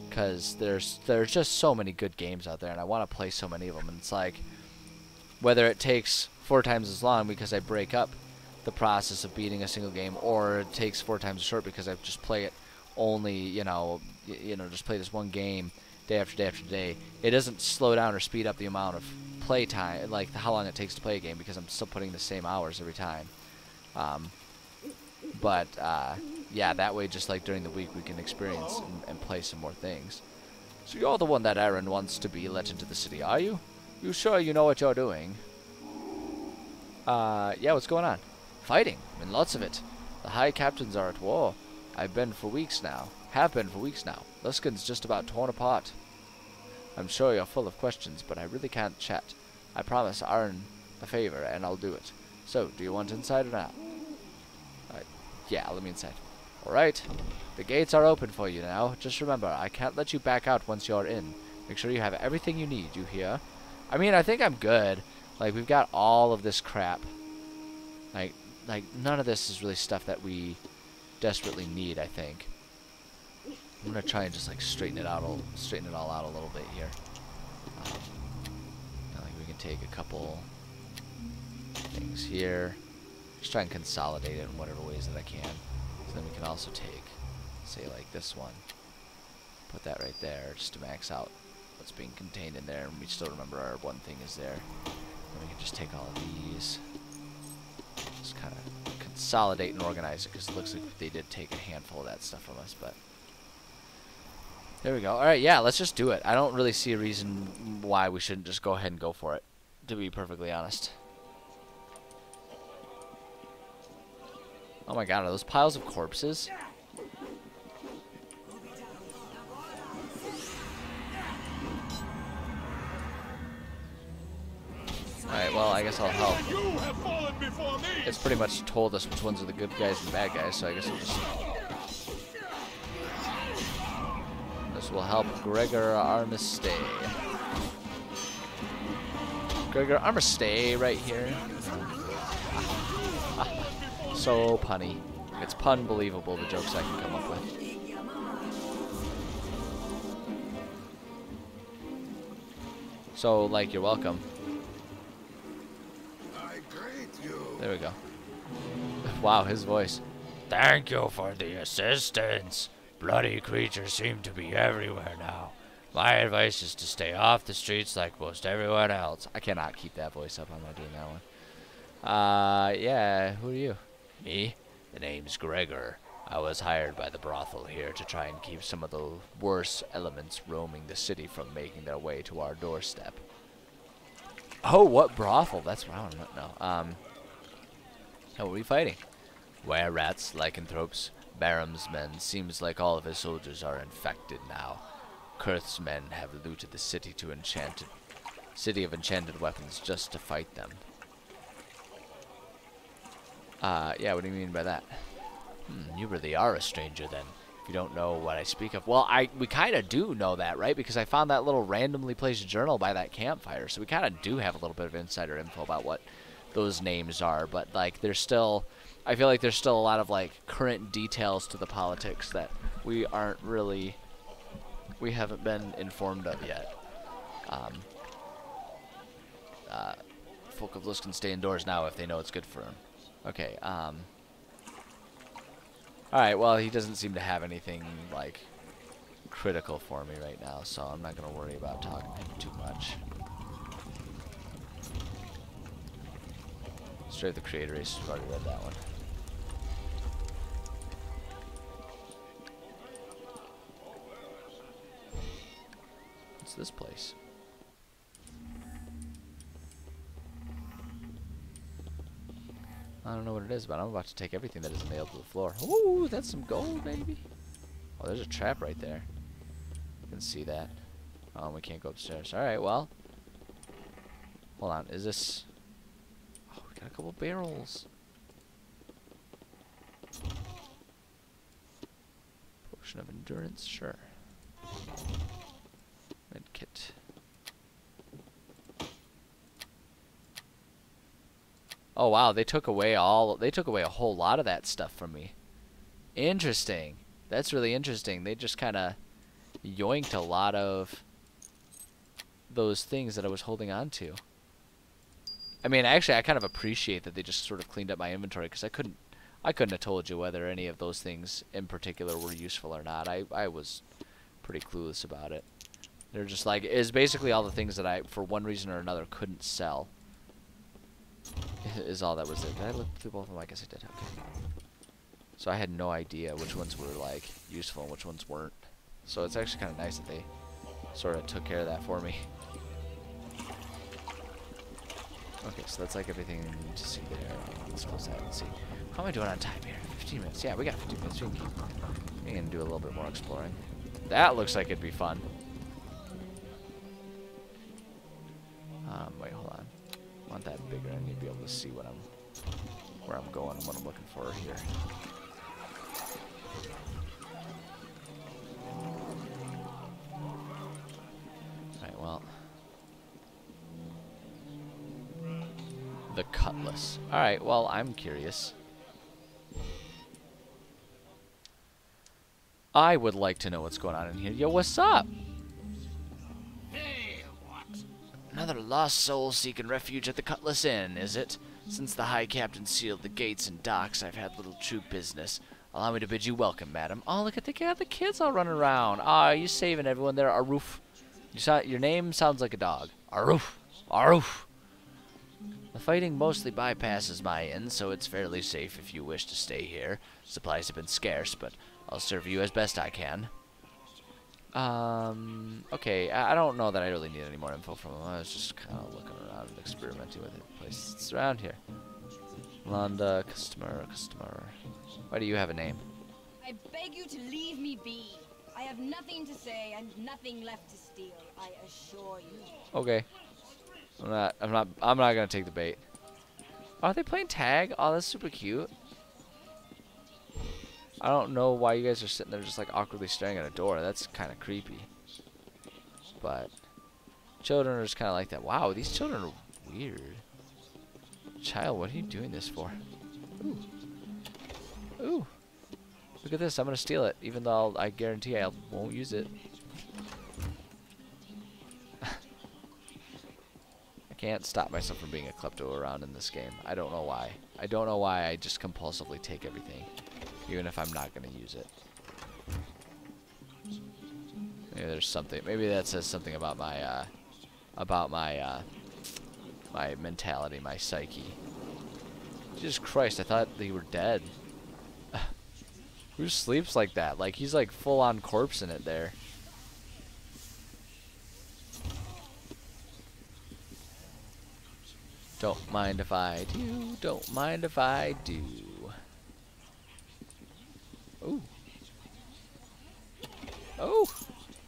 Because there's just so many good games out there, and I want to play so many of them. And it's like, whether it takes 4 times as long because I break up the process of beating a single game, or it takes 4 times as short because I just play it only, you know, just play this one game day after day after day. It doesn't slow down or speed up the amount of play time, like how long it takes to play a game, because I'm still putting the same hours every time. Yeah, that way just like during the week we can experience and play some more things. So you're the one that Aaron wants to be let into the city, are you? You sure you know what you're doing? Yeah, what's going on? Fighting, and lots of it. The High Captains are at war. Have been for weeks now. Luskin's just about torn apart. I'm sure you're full of questions, but I really can't chat. I promise Aaron a favor, and I'll do it. So, do you want inside or not? Yeah, let me inside. Alright. The gates are open for you now. Just remember, I can't let you back out once you're in. Make sure you have everything you need, you hear? I mean, I think I'm good. Like, we've got all of this crap. Like none of this is really stuff that we desperately need, I think. I'm gonna try and just like straighten it all out a little bit here. Like we can take a couple things here, just try and consolidate it in whatever ways that I can. So then we can also take, say, like this one, put that right there, just to max out what's being contained in there, and we still remember our one thing is there. Then we can just take all of these, just kind of consolidate and organize it, because it looks like they did take a handful of that stuff from us, but There we go. All right, yeah, let's just do it. I don't really see a reason why we shouldn't just go ahead and go for it, to be perfectly honest. Oh my god, are those piles of corpses? Alright, well, I guess I'll help. It's pretty much told us which ones are the good guys and the bad guys, so I guess we'll just... This will help Gregor Armistead. Gregor Armistead right here. So punny. It's pun-believable, the jokes I can come up with. So, like, you're welcome. There we go. Wow, his voice. Thank you for the assistance. Bloody creatures seem to be everywhere now. My advice is to stay off the streets like most everyone else. I cannot keep that voice up. I'm not doing that one. Yeah, who are you? Me? The name's Gregor. I was hired by the brothel here to try and keep some of the worst elements roaming the city from making their way to our doorstep. Oh, what brothel? That's what I want to know. What are we fighting? Were-rats, lycanthropes, Barham's men. Seems like all of his soldiers are infected now. Kurth's men have looted the city of enchanted weapons just to fight them. Yeah, what do you mean by that? You really are a stranger then, if you don't know what I speak of. Well, we kind of do know that, right? Because I found that little randomly placed journal by that campfire, so we kind of do have a little bit of insider info about what those names are. But, like, there's still... I feel like there's still a lot of, like, current details to the politics that we aren't really... we haven't been informed of yet. Folk of Luz can stay indoors now if they know it's good for them. Okay, alright, well, he doesn't seem to have anything, like, critical for me right now, so I'm not going to worry about talking to him too much. Straight the creator race, I've already read that one. What's this place? I don't know what it is, but I'm about to take everything that isn't nailed to the floor. Ooh, that's some gold, baby. Oh, there's a trap right there. You can see that. Oh, we can't go upstairs. Alright, well. Hold on, is this... Oh, we got a couple barrels. Potion of endurance, sure. Med kit. Oh wow, they took away a whole lot of that stuff from me. Interesting. That's really interesting. They just kind of yoinked a lot of those things that I was holding on to. I mean, actually, I kind of appreciate that they just sort of cleaned up my inventory, because I couldn't have told you whether any of those things in particular were useful or not. I was pretty clueless about it. They're just like, it's basically all the things that I, for one reason or another, couldn't sell. Is all that was it. Did I look through both of them? I guess I did. Okay. So I had no idea which ones were, like, useful and which ones weren't. So it's actually kind of nice that they sort of took care of that for me. Okay, so that's like everything I need to see there. Let's close that and see. How am I doing on time here? 15 minutes. Yeah, we got 15 minutes. We can do a little bit more exploring. That looks like it'd be fun. Wait, hold on. I want that bigger, and you'd be able to see where I'm going and what I'm looking for here. Alright, well. The cutlass. Alright, well, I'm curious. I would like to know what's going on in here. Yo, what's up? Another lost soul seeking refuge at the Cutlass Inn, is it? Since the High Captain sealed the gates and docks, I've had little true business. Allow me to bid you welcome, madam. Oh, look at the kids all running around. Ah, you saving everyone there, Aroof. Your name sounds like a dog. Aroof. Aroof. The fighting mostly bypasses my inn, so it's fairly safe if you wish to stay here. Supplies have been scarce, but I'll serve you as best I can. Okay, I don't know that I really need any more info from him. I was just kind of looking around and experimenting with it. Places around here. Londa, customer. Why do you have a name? I beg you to leave me be. I have nothing to say and nothing left to steal, I assure you. Okay. I'm not gonna take the bait. Oh, are they playing tag? Oh, that's super cute. I don't know why you guys are sitting there just like awkwardly staring at a door. That's kind of creepy. But children are just kind of like that. Wow, these children are weird. Child, what are you doing this for? Ooh. Ooh. Look at this. I'm going to steal it, even though I guarantee I won't use it. I can't stop myself from being a klepto around in this game. I don't know why. I don't know why I just compulsively take everything, even if I'm not going to use it. Maybe there's something. Maybe that says something about my my mentality, my psyche. Jesus Christ, I thought they were dead. Who sleeps like that? Like he's like full on corpse in it there. Don't mind if I do. Don't mind if I do. Ooh. Oh.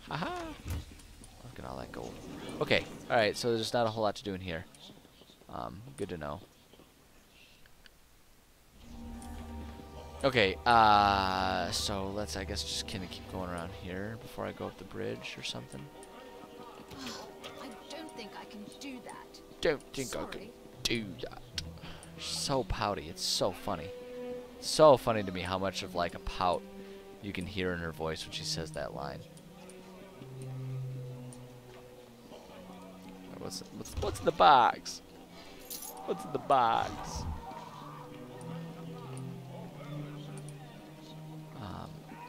Haha. Look at all that gold. Okay. All right. So there's not a whole lot to do in here. Good to know. Okay. So let's, I guess, just kind of keep going around here before I go up the bridge or something. I don't think I can do that. Don't think I can do that. So pouty. It's so funny. So funny to me how much of like a pout you can hear in her voice when she says that line. What's in the box? What's in the box?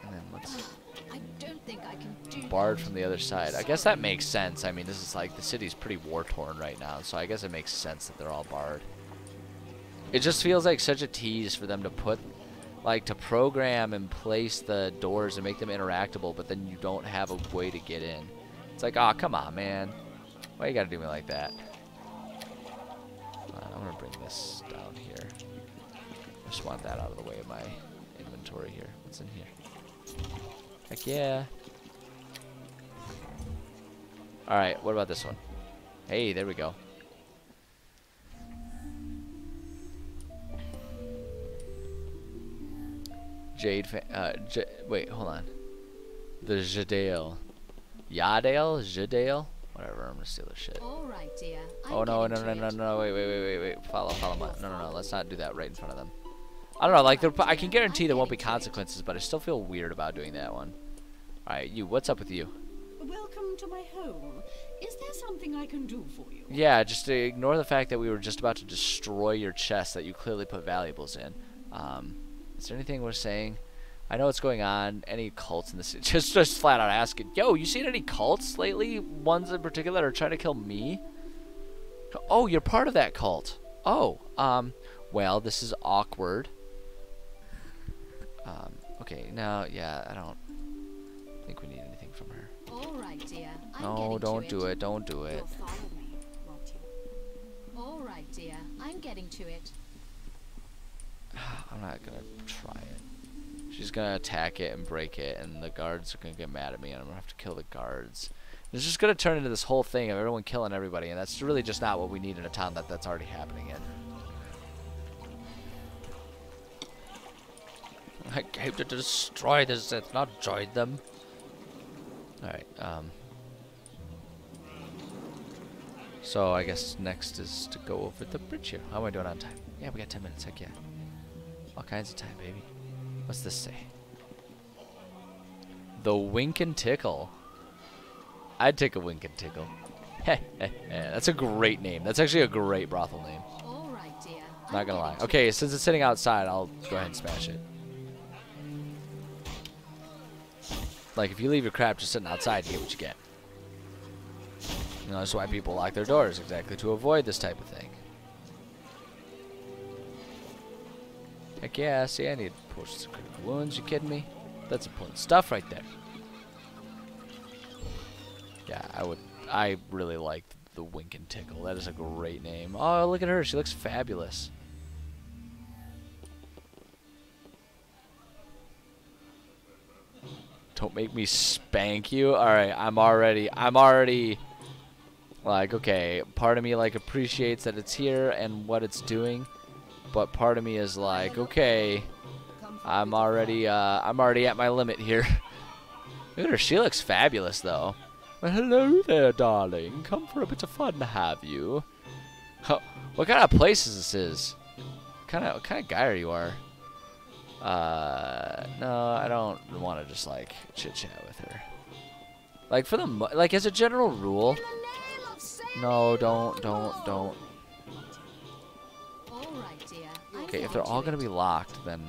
And then let's I don't think I can do barred from the other side. I guess that makes sense. I mean, this is like the city's pretty war torn right now, so I guess it makes sense that they're all barred. It just feels like such a tease for them to put, like, to program and place the doors and make them interactable, but then you don't have a way to get in. It's like, oh, come on, man. Why you gotta do me like that? I'm gonna bring this down here. I just want that out of the way of my inventory here. What's in here? Heck yeah. Alright, what about this one? Hey, there we go. Wait, hold on. The Jadale. Yadale? Jadale? Whatever, I'm gonna steal this shit. All right, dear. Oh no, no, wait. Follow my. No, let's not do that right in front of them. I don't know, like, I can guarantee there won't be consequences, but I still feel weird about doing that one. Alright, you, what's up with you? Welcome to my home. Is there something I can do for you? Yeah, just ignore the fact that we were just about to destroy your chest that you clearly put valuables in. Is there anything we're saying? I know what's going on. Any cults in the city? Just flat out asking. Yo, you seen any cults lately? Ones in particular that are trying to kill me? Oh, you're part of that cult. Oh, well, this is awkward. Okay, now, yeah, I don't think we need anything from her. All right, dear. No, don't do it. Don't do it. You'll follow me, won't you? All right, dear. I'm getting to it. I'm not gonna try it. She's gonna attack it and break it, and the guards are gonna get mad at me, and I'm gonna have to kill the guards. It's just gonna turn into this whole thing of everyone killing everybody, and that's really just not what we need in a town that's already happening in. I came to destroy this, it's not join them. Alright, so I guess next is to go over the bridge here. How am I doing on time? Yeah, we got 10 minutes, heck yeah. All kinds of time, baby. What's this say? The Wink and Tickle. I'd take a Wink and Tickle. That's a great name. That's actually a great brothel name. All right, dear. Not gonna lie. Okay, since it's sitting outside, I'll go ahead and smash it. Like, if you leave your crap just sitting outside, you get what you get. You know, that's why people lock their doors, exactly to avoid this type of thing. Heck yeah, see, I need potions of critical wounds. You kidding me? That's important stuff right there. Yeah, I really like the Wink and Tickle. That is a great name. Oh, look at her. She looks fabulous. Don't make me spank you. All right, I'm already like, okay, part of me like appreciates that it's here and what it's doing, but part of me is like, okay, I'm already at my limit here. Look at her. She looks fabulous though. Well, hello there, darling. Come for a bit of fun, have you? Huh, what kind of place this is? What kind of guy are you? No, I don't want to just like chit chat with her. Like like as a general rule. No, don't. Okay, if they're all gonna be locked, then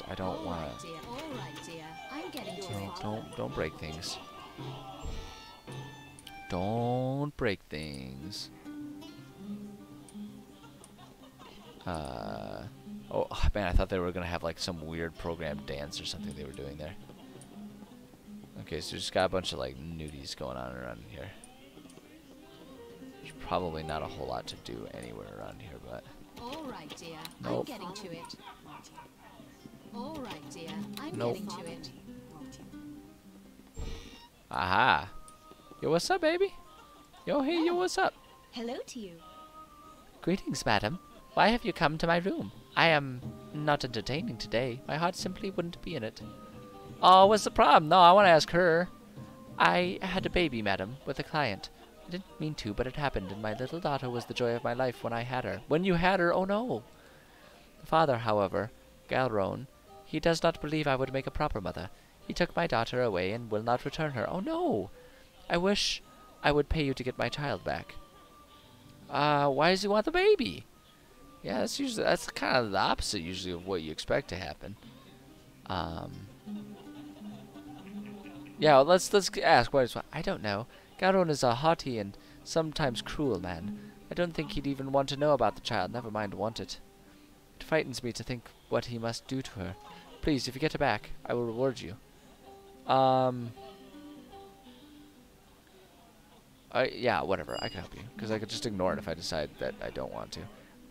I don't want to. No, don't break things. Don't break things. Oh man, I thought they were gonna have like some weird programmed dance or something they were doing there. Okay, so just got a bunch of like nudies going on around here. There's probably not a whole lot to do anywhere around here, but. All right, dear. Nope. I'm getting to it. All right, dear. I'm Nope. getting to it. Aha. Yo, what's up, baby? Yo, hey, yo, what's up? Hello to you. Greetings, madam. Why have you come to my room? I am not entertaining today. My heart simply wouldn't be in it. Oh, what's the problem? No, I want to ask her. I had a baby, madam, with a client. I didn't mean to, but it happened, and my little daughter was the joy of my life when I had her. When you had her, oh no! The father, however, Galron, he does not believe I would make a proper mother. He took my daughter away and will not return her. Oh no! I wish I would pay you to get my child back. Why does he want the baby? Yeah, that's kind of the opposite usually of what you expect to happen. Yeah, well, let's ask what is. I don't know. Garon is a haughty and sometimes cruel man. I don't think he'd even want to know about the child, never mind want it. It frightens me to think what he must do to her. Please, if you get her back, I will reward you. Yeah, whatever. I can help you. Because I could just ignore it if I decide that I don't want to.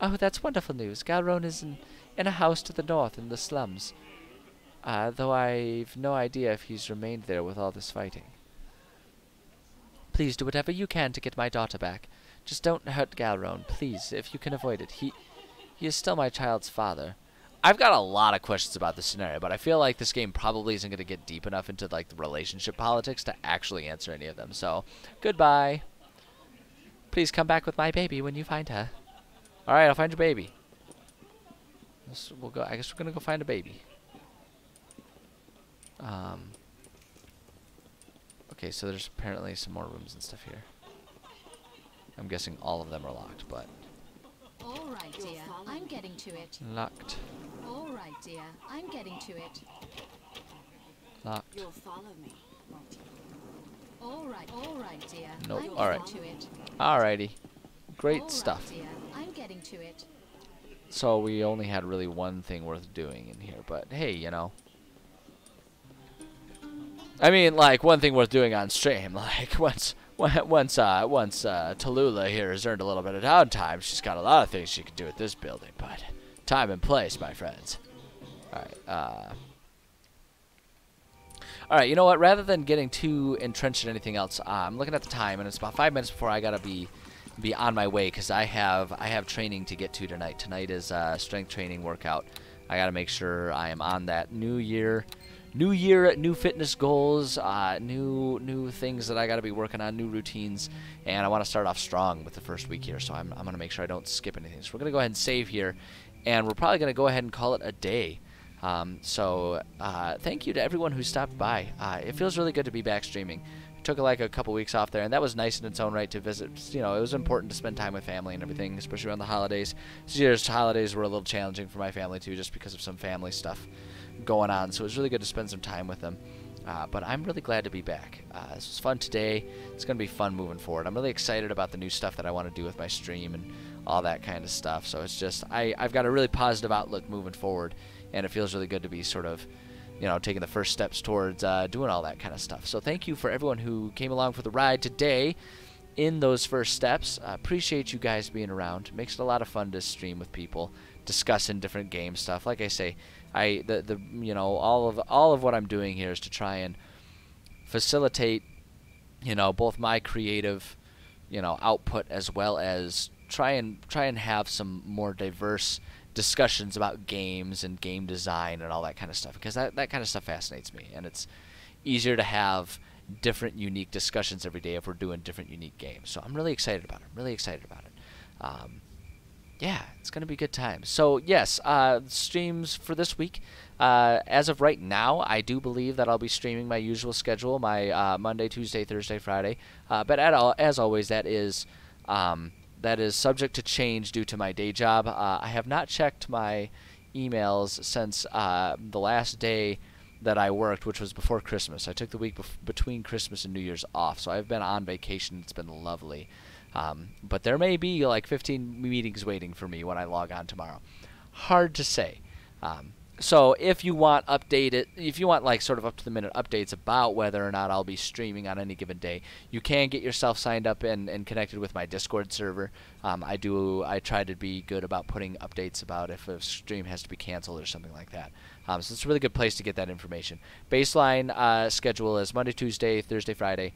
Oh, that's wonderful news. Galron is in a house to the north in the slums. Though I've no idea if he's remained there with all this fighting. Please do whatever you can to get my daughter back. Just don't hurt Galron, please, if you can avoid it. He is still my child's father. I've got a lot of questions about this scenario, but I feel like this game probably isn't going to get deep enough into like the relationship politics to actually answer any of them. So, goodbye. Please come back with my baby when you find her. All right, I'll find your baby. We'll go. I guess we're gonna go find a baby. Okay, so there's apparently some more rooms and stuff here. I'm guessing all of them are locked, but. All right, dear. I'm getting to it. Locked. All right, dear. I'm getting to it. Locked. You'll follow me, won't you? All right, dear. Nope. I'm All right. getting to it. Alrighty. Great All right, stuff. dear. I'm getting to it. So we only had really one thing worth doing in here, but hey, you know. I mean, like one thing worth doing on stream. Like once Tallulah here has earned a little bit of downtime, she's got a lot of things she can do at this building. But time and place, my friends. All right. All right. You know what? Rather than getting too entrenched in anything else, I'm looking at the time, and it's about 5 minutes before I gotta be on my way because I have training to get to tonight. Tonight is strength training workout. I gotta make sure I am on that. New year, new fitness goals, new things that I gotta be working on, new routines, and I want to start off strong with the first week here. So I'm gonna make sure I don't skip anything. So we're gonna go ahead and save here, and we're probably gonna go ahead and call it a day. Thank you to everyone who stopped by. It feels really good to be back streaming. Took like a couple weeks off there, and that was nice in its own right to visit. You know, it was important to spend time with family and everything, especially around the holidays. This year's holidays were a little challenging for my family too, just because of some family stuff going on. So it was really good to spend some time with them. But I'm really glad to be back. This was fun today. It's going to be fun moving forward. I'm really excited about the new stuff that I want to do with my stream and all that kind of stuff. So it's just I've got a really positive outlook moving forward, and it feels really good to be sort of taking the first steps towards doing all that kind of stuff. So thank you for everyone who came along for the ride today in those first steps. Appreciate you guys being around. Makes it a lot of fun to stream with people, discussing different game stuff. Like I say, all of what I'm doing here is to try and facilitate, both my creative, output, as well as try and have some more diverse discussions about games and game design and all that kind of stuff, because that kind of stuff fascinates me, and it's easier to have different unique discussions every day if we're doing different unique games. So I'm really excited about it. Yeah, it's going to be a good time. So yes, streams for this week. As of right now, I do believe that I'll be streaming my usual schedule, my Monday, Tuesday, Thursday, Friday. But as always, that is subject to change due to my day job. I have not checked my emails since the last day that I worked, which was before Christmas. I took the week between Christmas and New Year's off, so I've been on vacation. It's been lovely. But there may be like 15 meetings waiting for me when I log on tomorrow. Hard to say. So if you want like sort of up to the minute updates about whether or not I'll be streaming on any given day, you can get yourself signed up and connected with my Discord server. I try to be good about putting updates about if a stream has to be canceled or something like that. So it's a really good place to get that information. Baseline schedule is Monday, Tuesday, Thursday, Friday.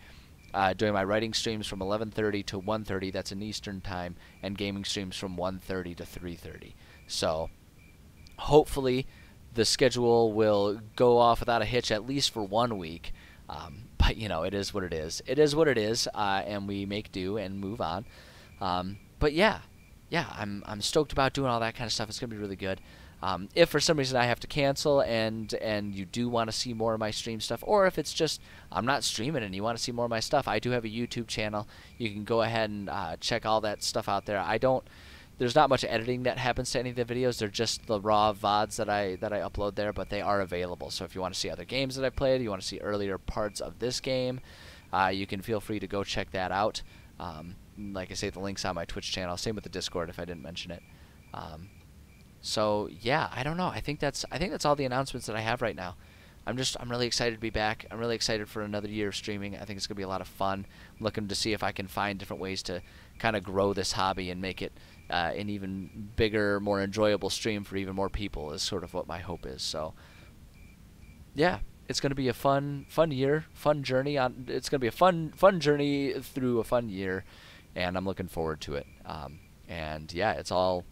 Doing my writing streams from 11:30 to 1:30, that's in Eastern time, and gaming streams from 1:30 to 3:30. So hopefully the schedule will go off without a hitch at least for 1 week. But it is what it is. It is what it is, and we make do and move on. But yeah, I'm stoked about doing all that kind of stuff. It's gonna be really good. If for some reason I have to cancel and you do want to see more of my stream stuff, or if it's just I'm not streaming and you want to see more of my stuff, I do have a YouTube channel. You can go ahead and check all that stuff out there. There's not much editing that happens to any of the videos. They're just the raw VODs that I upload there, but they are available. So if you want to see other games that I played, you want to see earlier parts of this game, you can feel free to go check that out. Like I say, the link's on my Twitch channel. Same with the Discord if I didn't mention it. So yeah, I don't know. I think that's all the announcements that I have right now. I'm really excited to be back. I'm really excited for another year of streaming. I think it's gonna be a lot of fun. I'm looking to see if I can find different ways to kind of grow this hobby and make it an even bigger, more enjoyable stream for even more people. Is sort of what my hope is. So yeah, it's gonna be a fun year, fun journey. It's gonna be a fun journey through a fun year, and I'm looking forward to it. And yeah, it's all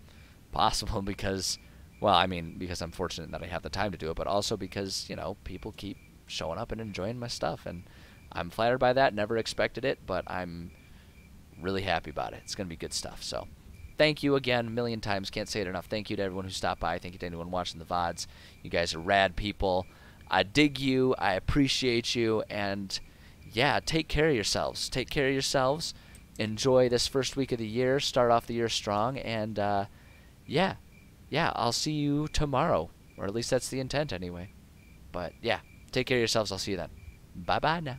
possible because I'm fortunate that I have the time to do it, but also because people keep showing up and enjoying my stuff, and I'm flattered by that. Never expected it, but I'm really happy about it. It's gonna be good stuff. So thank you again a million times. Can't say it enough. Thank you to everyone who stopped by. Thank you to anyone watching the VODs. You guys are rad people. I dig you. I appreciate you. And yeah, take care of yourselves. Take care of yourselves. Enjoy this first week of the year. Start off the year strong. And yeah, I'll see you tomorrow. Or at least that's the intent anyway. But yeah, take care of yourselves. I'll see you then. Bye-bye now.